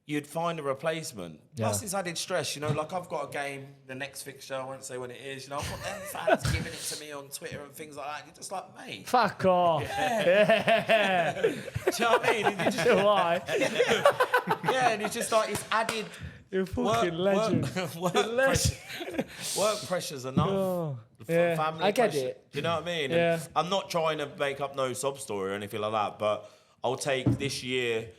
You'd find a replacement. Yeah. Plus, it's added stress. You know, like, I've got a game, the next fixture, I won't say when it is. You know, I've got them fans giving it to me on Twitter and things like that. You're just like, mate. Fuck off. Yeah. Do you know what I mean? And you just, Why? yeah, and it's just like, it's added. You're a fucking legend. Work pressure's enough. Oh, Family I get pressure. it. Do you know what I mean? Yeah. And I'm not trying to make up no sob story or anything like that, but I'll take this year.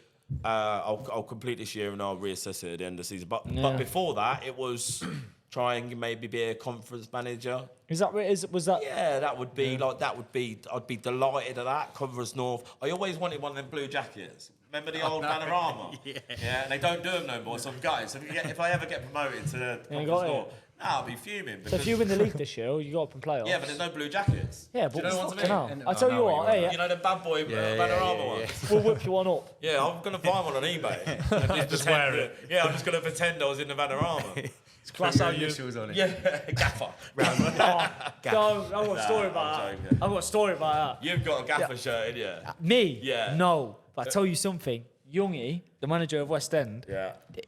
I'll complete this year and I'll reassess it at the end of the season. But before that, it was trying maybe be a conference manager. Was that? Yeah, that would be I'd be delighted at that. Conference North. I always wanted one of them blue jackets. Remember the old Panorama? Yeah, and they don't do them no more, so I'm gutted. So if I ever get promoted to the Conference North, I'll be fuming. So if you win the league this year, you got up and playoffs. Yeah, but there's no blue jackets. Yeah, do but you know what I mean? I'll tell you what, You know the bad boy Panorama ones? we'll whip you one up. Yeah, I'm going to buy one on eBay. And just wear it. Yeah, I'm just going to pretend I was in the Panorama. It's class how you... on it. Yeah, gaffer. I've got a story about that. I've got a story about that. You've got a gaffer shirt in, yeah. Me? Yeah. No. But I tell you something. Youngie, the manager of West End,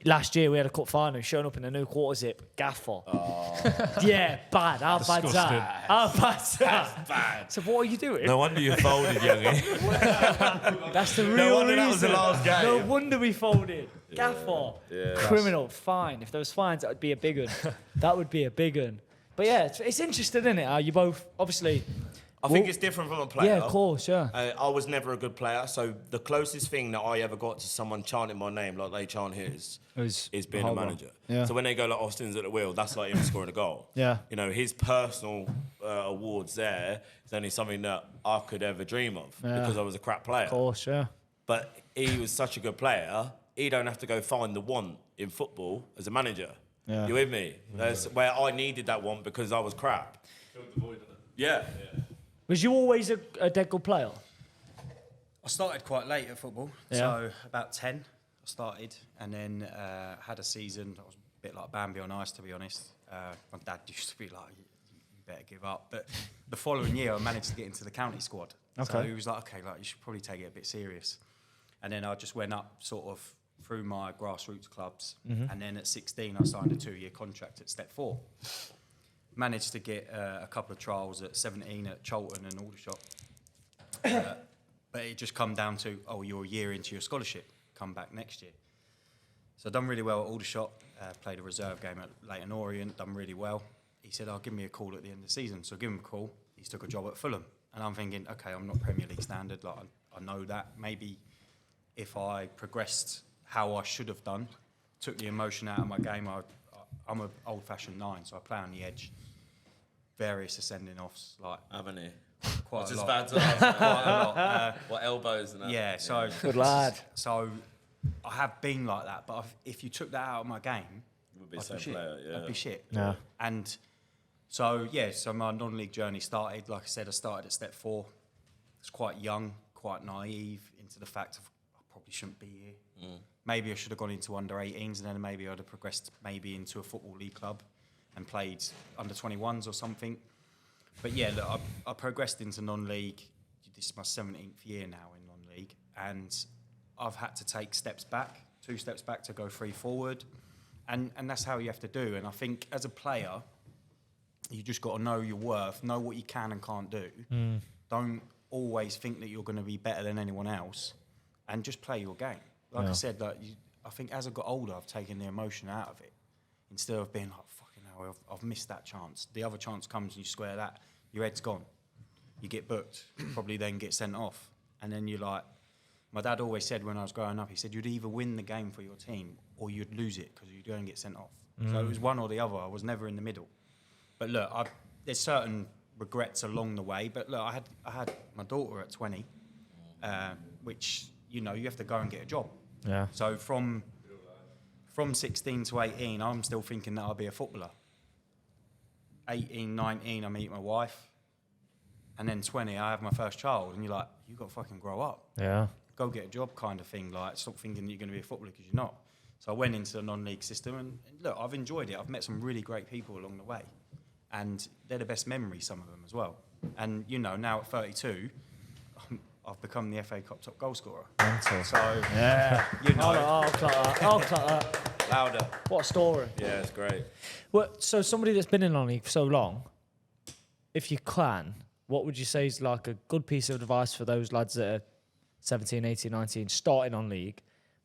last year we had a cup final, showing up in a new quarter zip, gaffer. Oh. Yeah, bad. How bad's that? How bad's that? That's bad. So what are you doing? No wonder you folded, Youngie. That's the real No wonder reason. that was the last game. No wonder we folded. Gaffer. Yeah. Criminal. Fine. If there was fines, that would be a big one. That would be a big one. But yeah, it's interesting, isn't it? How you both, obviously... I think it's different from a player. Yeah, of course, yeah. I was never a good player, so the closest thing that I ever got to someone chanting my name like they chant his is being a manager. Yeah. So when they go like Austin's at the wheel, that's like him scoring a goal. Yeah. You know, his personal awards there is only something that I could ever dream of because I was a crap player. Of course, yeah. But he was such a good player, he don't have to go find the want in football as a manager. Yeah. You with me? That's where I needed that want because I was crap. Filled the void, innit? Yeah. Was you always a dead good player? I started quite late at football, so about 10 I started, and then had a season. I was a bit like Bambi on ice, to be honest. My dad used to be like, you better give up. But the following year, I managed to get into the county squad. Okay. So he was like, okay, like you should probably take it a bit serious. And then I just went up sort of through my grassroots clubs. And then at 16, I signed a 2-year contract at Step 4. Managed to get a couple of trials at 17 at Cholton and Aldershot. But it just come down to, you're a year into your scholarship, come back next year. So I've done really well at Aldershot, played a reserve game at Leighton Orient, done really well. He said, give me a call at the end of the season. So I give him a call, he's took a job at Fulham. And I'm thinking, okay, I'm not Premier League standard, like I know that. Maybe if I progressed how I should have done, took the emotion out of my game, I'm an old-fashioned 9, so I play on the edge. Various ascending offs, like Haven't he? quite a Just lot. bad to ask that. Quite a lot. What elbows and that? Yeah, so Good lad. So I have been like that, but if you took that out of my game, Would be I'd the same be shit. player, yeah. I'd be shit. Yeah. And so so my non-league journey started. Like I said, I started at Step 4. I was quite young, quite naive into the fact of I probably shouldn't be here. Maybe I should have gone into under 18s, and then maybe I'd have progressed maybe into a football league club and played under 21s or something. But yeah, look, I progressed into non-league. This is my 17th year now in non-league, and I've had to take steps back, 2 steps back to go 3 forward, and that's how you have to do. And I think as a player, you just got to know your worth, know what you can and can't do. Don't always think that you're going to be better than anyone else, and just play your game. Like I said, I think as I got older, I've taken the emotion out of it. Instead of being like, fucking hell, I've missed that chance. The other chance comes and you square that, your head's gone. You get booked, probably then get sent off. And then you're like, my dad always said when I was growing up, he said you'd either win the game for your team or you'd lose it because you'd go and get sent off. So it was one or the other. I was never in the middle. But look, there's certain regrets along the way. But look, I had my daughter at 20, which, you have to go and get a job. Yeah. So from 16 to 18, I'm still thinking that I'll be a footballer. 18, 19, I meet my wife. And then 20, I have my first child. And you're like, you got to fucking grow up. Yeah. Go get a job kind of thing. Like, stop thinking that you're going to be a footballer because you're not. So I went into the non-league system. And look, I've enjoyed it. I've met some really great people along the way. And they're the best memories, some of them as well. And, now at 32, I've become the FA Cup top goal scorer. Mental. So, Yeah. I'll clap that. Louder. What a story. Yeah, it's great. Well, so somebody that's been in non-league for so long, if you can, what would you say is like a good piece of advice for those lads that are 17, 18, 19, starting on league?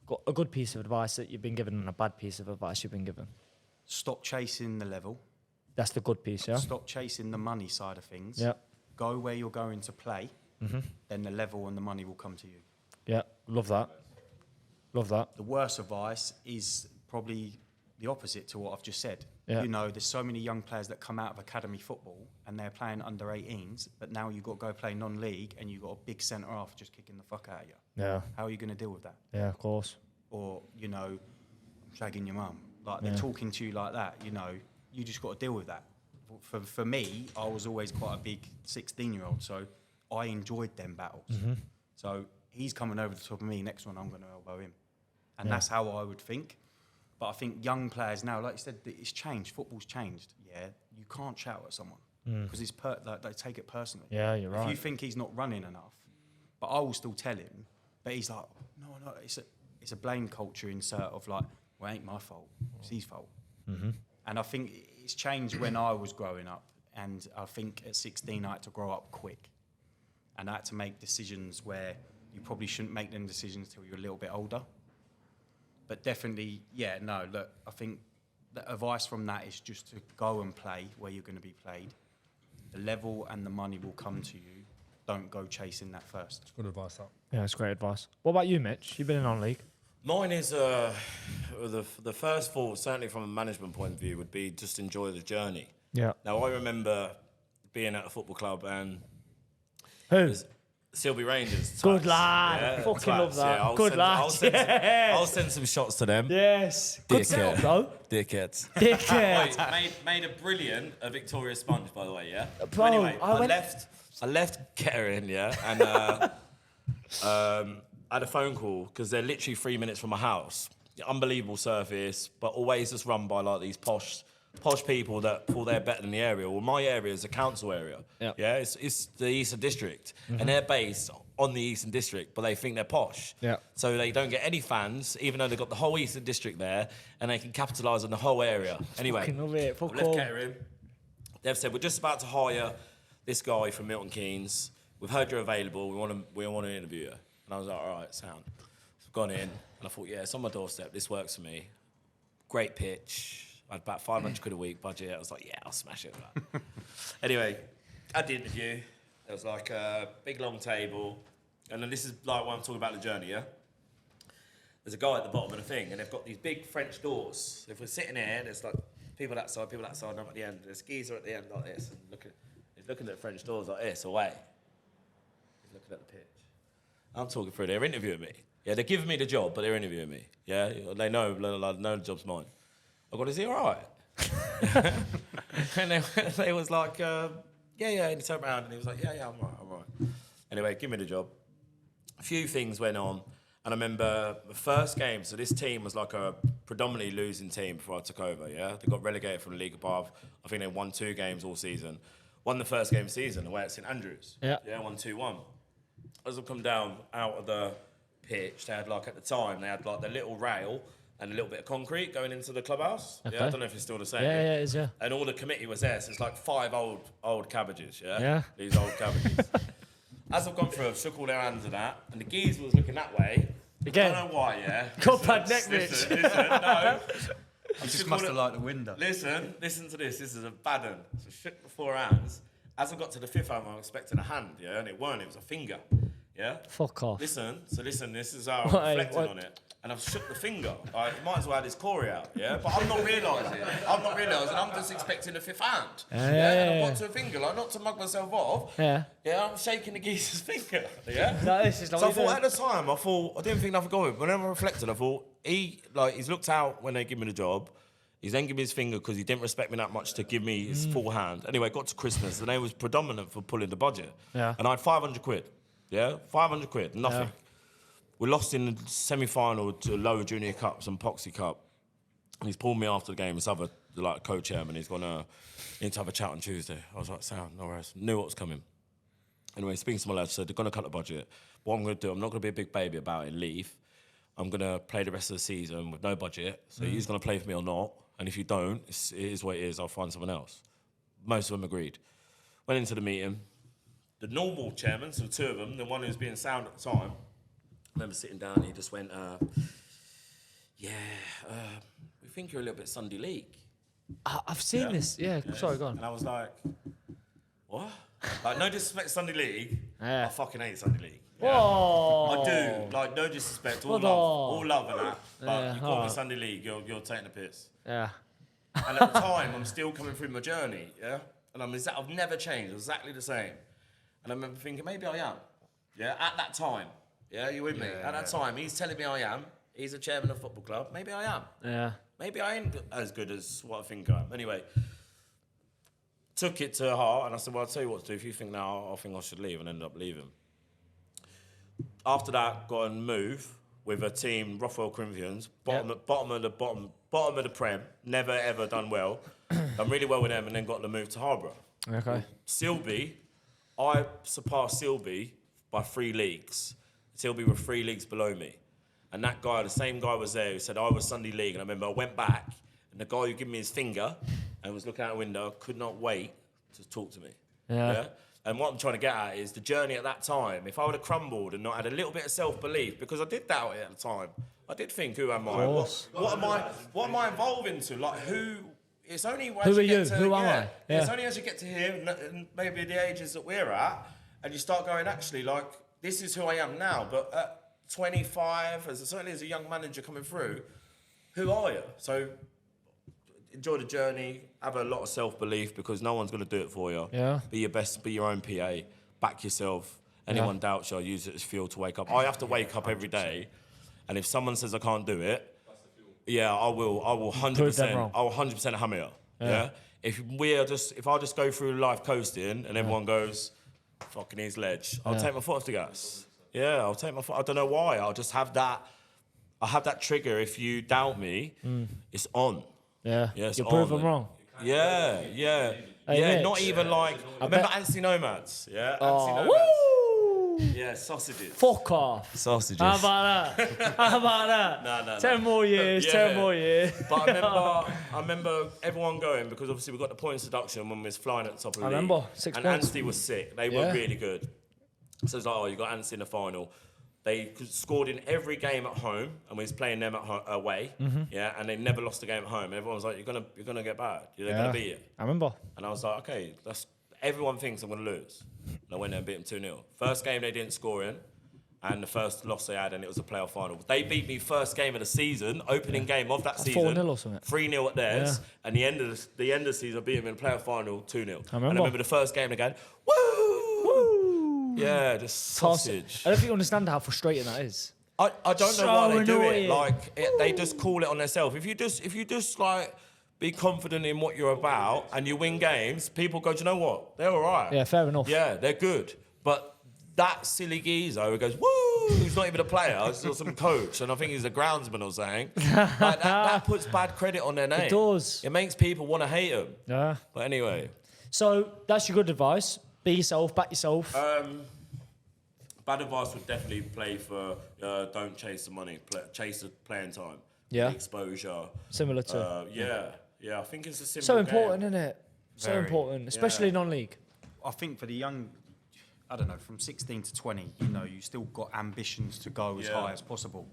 Got a good piece of advice that you've been given and a bad piece of advice you've been given? stop chasing the level. That's the good piece, yeah? Stop chasing the money side of things. Yep. Go where you're going to play. Mm-hmm. Then the level and the money will come to you. Yeah, love that. Love that. The worst advice is probably the opposite to what I've just said. Yeah. You know, there's so many young players that come out of academy football and they're playing under 18s, but now you've got to go play non-league and you've got a big centre-half just kicking the fuck out of you. Yeah. How are you going to deal with that? Yeah, of course. Or, you know, shagging your mum. Like, they're talking to you like that, you know, you just got to deal with that. For me, I was always quite a big 16-year-old, so I enjoyed them battles. Mm-hmm. So he's coming over the top of me, next one I'm going to elbow him. And that's how I would think. But I think young players now, like you said, it's changed. Football's changed. Yeah, you can't shout at someone because it's they take it personally. Yeah, you're right. If you think he's not running enough, but I will still tell him. But he's like, no, it's a blame culture insert of like, well, it ain't my fault. It's his fault. Mm-hmm. And I think it's changed when I was growing up. And I think at 16 I had to grow up quick, and I had to make decisions where you probably shouldn't make them decisions till you're a little bit older. But definitely, look, I think the advice from that is just to go and play where you're going to be played. The level and the money will come to you. Don't go chasing that first. Good advice, that. Yeah, it's great advice. What about you, Mitch? You've been in non-league. Mine is the first thought, certainly from a management point of view, would be just enjoy the journey. Yeah. Now, I remember being at a football club and Who? Silby Rangers. Good twats. lad. Yeah, Fucking love twats, that. yeah. Good lad. I'll send some shots to them. Yes. Good setup, though. Dickheads. Dickhead. made a brilliant Victoria sponge, by the way, yeah? Bro, Anyway, I left Kettering, yeah, and I had a phone call because they're literally 3 minutes from my house. Unbelievable service, but always just run by like these posh people that feel they're better than the area. Well, my area is a council area. Yep. Yeah, it's the Eastern District, and they're based on the Eastern District, but they think they're posh. Yeah. So they don't get any fans, even though they've got the whole Eastern District there, and they can capitalise on the whole area. Anyway, Fucking love it. I've Fuck left all. Kettering. They've said, we're just about to hire this guy from Milton Keynes. We've heard you're available. We want to interview you. And I was like, all right, sound. So I've gone in, and I thought, yeah, it's on my doorstep. This works for me. Great pitch. I had about 500 quid a week budget. I was like, yeah, I'll smash it. Anyway, I had the interview. There was like a big long table. And then this is like when I'm talking about the journey, yeah? There's a guy at the bottom of the thing, and they've got these big French doors. If we're sitting here, there's like people that side, and I'm at the end. The skis are at the end like this. And he's looking at French doors like this, away. He's looking at the pitch. I'm talking through, they're interviewing me. Yeah, they're giving me the job, but they're interviewing me. Yeah, they know the job's mine. I got, is he all right? And they was like, yeah. And he turned around and he was like, yeah, I'm all right. Anyway, give me the job. A few things went on. And I remember the first game, so this team was like a predominantly losing team before I took over, yeah? They got relegated from the league above. I think they won 2 games all season. Won the first game of the season away at St Andrews. Yeah, won 2-1. As I come down out of the pitch, they had like, at the time, they had like the little rail and a little bit of concrete going into the clubhouse. Okay. Yeah, I don't know if it's still the same. Yeah, it is, yeah. And all the committee was there, so it's like 5 old cabbages, yeah? Yeah. These old cabbages. As I've gone through, I've shook all their hands and that, and the geezer was looking that way. Again. I don't know why, yeah? Got bad neck, Mitch. Listen, no. You just must have liked the window. Listen to this. This is a bad one. So shook the 4 hands. As I got to the 5th hand, I was expecting a hand, yeah? And it weren't, it was a finger, yeah? Fuck off. Listen, this is how I'm reflecting on it. And I've shook the finger. Like, might as well have his Corey out, yeah? But I'm not realising. I'm just expecting a 5th hand. And I've got to a finger, like, not to mug myself off. Yeah, I'm shaking the geezer's finger, yeah? No, this is not so I what you thought do. at the time, I didn't think nothing of it. Whenever I reflected, I thought, he's looked out when they give me the job. He's then given me his finger because he didn't respect me that much to give me his full hand. Anyway, got to Christmas, and they was predominant for pulling the budget. Yeah. And I had 500 quid. Yeah, 500 quid, nothing. Yeah. We lost in the semi-final to lower junior cups and Poxy Cup. And he's pulled me after the game. This other co-chairman, he's gonna need to have a chat on Tuesday. I was like, sound, no worries. Knew what was coming. Anyway, speaking to my lads, said they're gonna cut the budget. What I'm gonna do, I'm not gonna be a big baby about it and leave. I'm gonna play the rest of the season with no budget. So you're gonna play for me or not. And if you don't, it is what it is. I'll find someone else. Most of them agreed. Went into the meeting. The normal chairman, so the 2 of them, the one who was being sound at the time, I remember sitting down, he just went, we think you're a little bit Sunday League. I've seen this. Yeah, sorry, go on. And I was like, what? Like, no disrespect Sunday League. Yeah. I fucking hate Sunday League. Whoa. I do. Like, no disrespect. All love and that. But you call me Sunday League, you're taking the piss. Yeah. And at the time, I'm still coming through my journey, yeah? And I've never changed. I'm exactly the same. And I remember thinking, maybe I am. Yeah, at that time. Yeah, you with me? At that time, he's telling me I am. He's a chairman of a football club. Maybe I am. Yeah. Maybe I ain't as good as what I think I am. Anyway, took it to heart, and I said, well, I'll tell you what to do. If you think now, I think I should leave, and ended up leaving. After that, got a move with a team, Rothwell Corinthians, bottom of the Prem, never ever done well. Done really well with them, and then got the move to Harborough. Okay. Silby, I surpassed Silby by 3 leagues. Silby were 3 leagues below me. And that guy, the same guy was there who said I was Sunday League. And I remember I went back, and the guy who gave me his finger and was looking out the window could not wait to talk to me. Yeah. And what I'm trying to get at is the journey at that time. If I would have crumbled and not had a little bit of self-belief, because I did doubt it at the time. I did think, who am I? What am I involved into? Like, who? It's only as Who you are get you? to, Who am I? It's Yeah. only as you get to here, and maybe the ages that we're at, and you start going, actually, like, this is who I am now. But at 25, certainly as a young manager coming through, who are you? So enjoy the journey, have a lot of self-belief, because no one's going to do it for you. Yeah. Be your best, be your own PA, back yourself. Anyone doubts you, use it as fuel to wake up. I have to wake up every day, and if someone says I can't do it, yeah, I will 100%. I will 100% hammer you. Yeah. If I just go through life coasting, and everyone goes, fucking his ledge, I'll take my foot off the gas. Yeah, I'll take my foot. I don't know why. I'll just have that. I have that trigger. If you doubt me, it's on. Yeah. Yes, You prove them wrong. Yeah. Hey, Mitch, not Mitch. even like. Remember Anstey Nomads? Yeah. Oh, Anstey Nomads. Yeah, sausages. Fuck off. Sausages. How about that? How about that? No. 10 more years, 10 more years. But I remember everyone going, because obviously we got the points deduction when we was flying at the top of the league. remember, 6 and points. Anstey was sick. They were really good. So it's like, oh, you got Anstey in the final. They scored in every game at home, and we was playing them away. Yeah, and they never lost a game at home. And everyone was like, you're gonna get bad. They're gonna beat it. I remember. And I was like, okay, everyone thinks I'm gonna lose. And I went there and beat them 2-0. First game they didn't score in, and the first loss they had, and it was a playoff final. They beat me first game of the season, opening game of that season. 4-0 or something. 3-0 at theirs, and the end of the season, I beat them in the playoff final 2-0. I remember. And I remember the first game again. Woo! Yeah, just sausage. I don't think you understand how frustrating that is. I don't know So why they do it. annoying. Like they just call it on themselves. If you just like be confident in what you're about and you win games, people go, do you know what? They're all right. Yeah, fair enough. Yeah, they're good. But that silly geezer who goes, woo, who's not even a player, it's just some coach, and I think he's a groundsman or something. Like that puts bad credit on their name. It does. It makes people want to hate them. Yeah. But anyway. So that's your good advice. Be yourself, back yourself. Bad advice would definitely play for don't chase the money, chase the playing time. Yeah. The exposure. Similar to. Yeah, I think it's a simple So game. important, isn't it? So Very. important, especially non-league. I think for the young, I don't know, from 16 to 20, you still got ambitions to go as high as possible.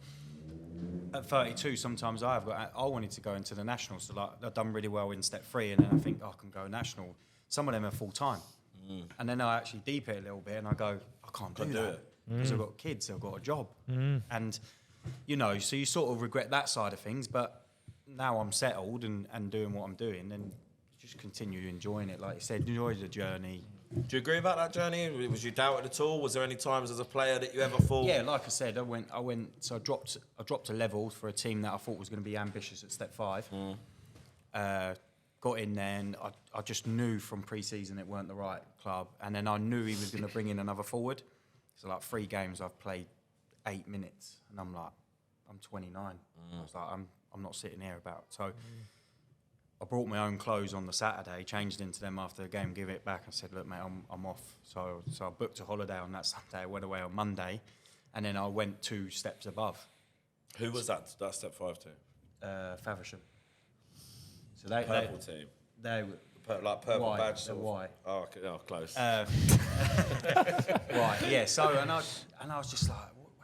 At 32, sometimes I wanted to go into the nationals. So like, I've done really well in step 3, and then I think I can go national. Some of them are full time, and then I actually deep it a little bit, and I go, I can't do that because I've got kids, I've got a job, and so you sort of regret that side of things. But now I'm settled and doing what I'm doing, and just continue enjoying it. Like you said, enjoy the journey. Do you agree about that journey? Was you doubted at all? Was there any times as a player that you ever thought? Yeah, like I said, I dropped a level for a team that I thought was going to be ambitious at step 5. Got in there, and I just knew from pre-season it weren't the right club, and then I knew he was going to bring in another forward. So like 3 games I've played 8 minutes, and I'm like, I'm 29. I was like, I'm not sitting here about. So I brought my own clothes on the Saturday, changed into them after the game, give it back, and said, look, mate, I'm off. So I booked a holiday on that Sunday. I went away on Monday, and then I went 2 steps above. Who was that step 5 to? Faversham. So Purple team. They were Like purple White, badge. they're white. Oh, okay. Oh, close. right, yeah. So and I was just like,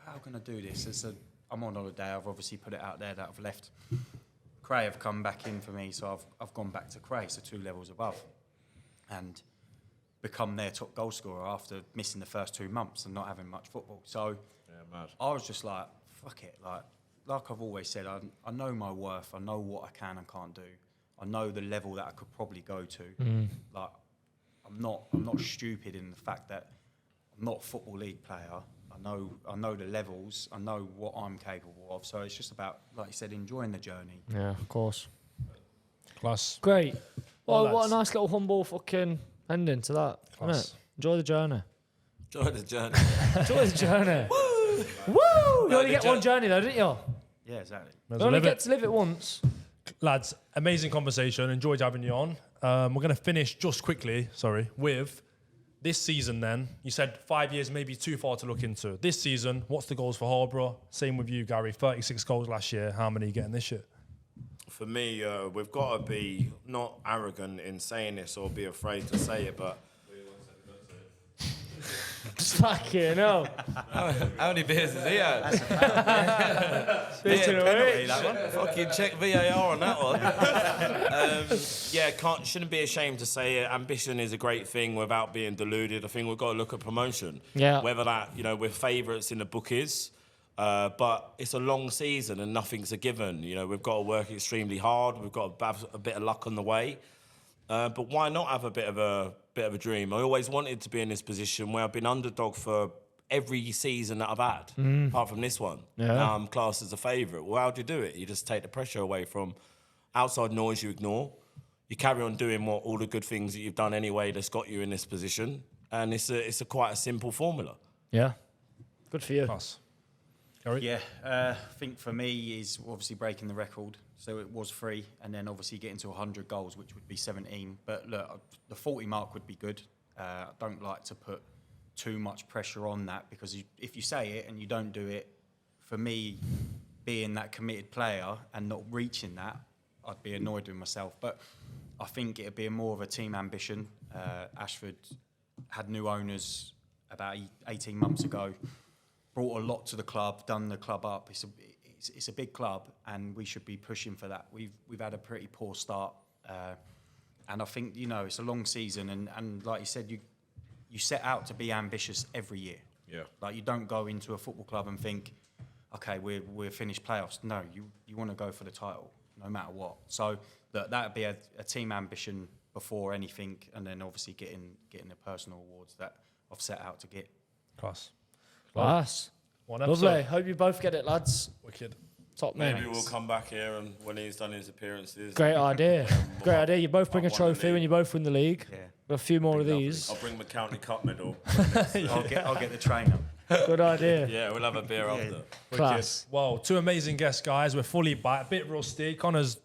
how can I do this? I'm on holiday. I've obviously put it out there that I've left. Cray have come back in for me, so I've gone back to Cray, so 2 levels above, and become their top goal scorer after missing the first 2 months and not having much football. So mad. I was just like, fuck it. Like I've always said, I know my worth. I know what I can and can't do. I know the level that I could probably go to. Like, I'm not stupid in the fact that I'm not a football league player. I know the levels. I know what I'm capable of. So it's just about, like you said, enjoying the journey. Yeah, of course. Class. Great. Well, Well, what a lads. nice little humble fucking ending to that. Isn't Class. it? Enjoy the journey. Enjoy the journey. Enjoy the journey. Woo! You only get one journey though, didn't you? Yeah, exactly. You only get to live it once. Lads, amazing conversation. Enjoyed having you on. We're going to finish just quickly, with this season then. You said 5 years may be too far to look into. This season, what's the goals for Harborough? Same with you, Gary. 36 goals last year. How many are you getting this year? For me, we've got to be not arrogant in saying this or be afraid to say it, but Fucking hell. How many beers has he had? Speaking of which, that one. Fucking check VAR on that one. Shouldn't be ashamed to say it. Ambition is a great thing without being deluded. I think we've got to look at promotion. Yeah. Whether that, we're favourites in the bookies, but it's a long season and nothing's a given. We've got to work extremely hard. We've got to have a bit of luck on the way. But why not have a bit of a dream? I always wanted to be in this position where I've been underdog for every season that I've had, apart from this one. Yeah. Now I'm classed as a favourite. Well, how do you do it? You just take the pressure away from outside noise you ignore. You carry on doing all the good things that you've done anyway that's got you in this position. And it's quite a simple formula. yeah, good for you. Pass. Gary? Yeah, I think for me is obviously breaking the record. So it was 3, and then obviously getting to 100 goals, which would be 17. But look, the 40 mark would be good. I don't like to put too much pressure on that because if you say it and you don't do it, for me, being that committed player and not reaching that, I'd be annoyed with myself. But I think it'd be more of a team ambition. Ashford had new owners about 18 months ago, brought a lot to the club, done the club up. It's a big club, and we should be pushing for that. We've had a pretty poor start, and I think it's a long season, and like you said, you set out to be ambitious every year. Yeah. Like you don't go into a football club and think, okay, we're finished playoffs. No, you want to go for the title no matter what. So that would be a team ambition before anything, and then obviously getting the personal awards that I've set out to get. Class. Lovely. Hope you both get it, lads. Wicked. Top man. Maybe we'll come back here and when he's done his appearances. Great idea. Great idea. You both bring a trophy when you both win the league. Yeah. Got a few more of these. I'll bring my county cup medal. I'll get the trainer. Good idea. Yeah, we'll have a beer after. Class. Well, 2 amazing guests, guys. We're fully back. A bit rusty. Connor's,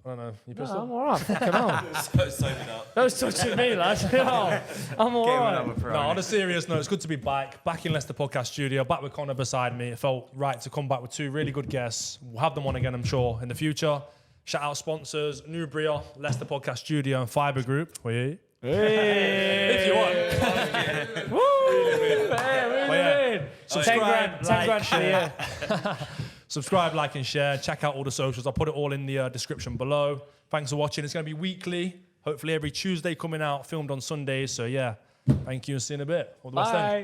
I don't know. You pissed No, off? I'm all right. Fucking hell. Sobered up. Don't touch me, lads. No, I'm all right. No, on a serious note, it's good to be back in Leicester Podcast Studio, back with Connor beside me. It felt right to come back with 2 really good guests. We'll have them on again, I'm sure, in the future. Shout out sponsors, Nubria, Leicester Podcast Studio, and Fibre Group. Hey. If you want. Woo! Hey, Subscribe, 10 grand for the year. Subscribe, like, and share. Check out all the socials. I'll put it all in the description below. Thanks for watching. It's going to be weekly. Hopefully every Tuesday coming out, filmed on Sundays. So, yeah, thank you and see you in a bit. All the best then. Bye.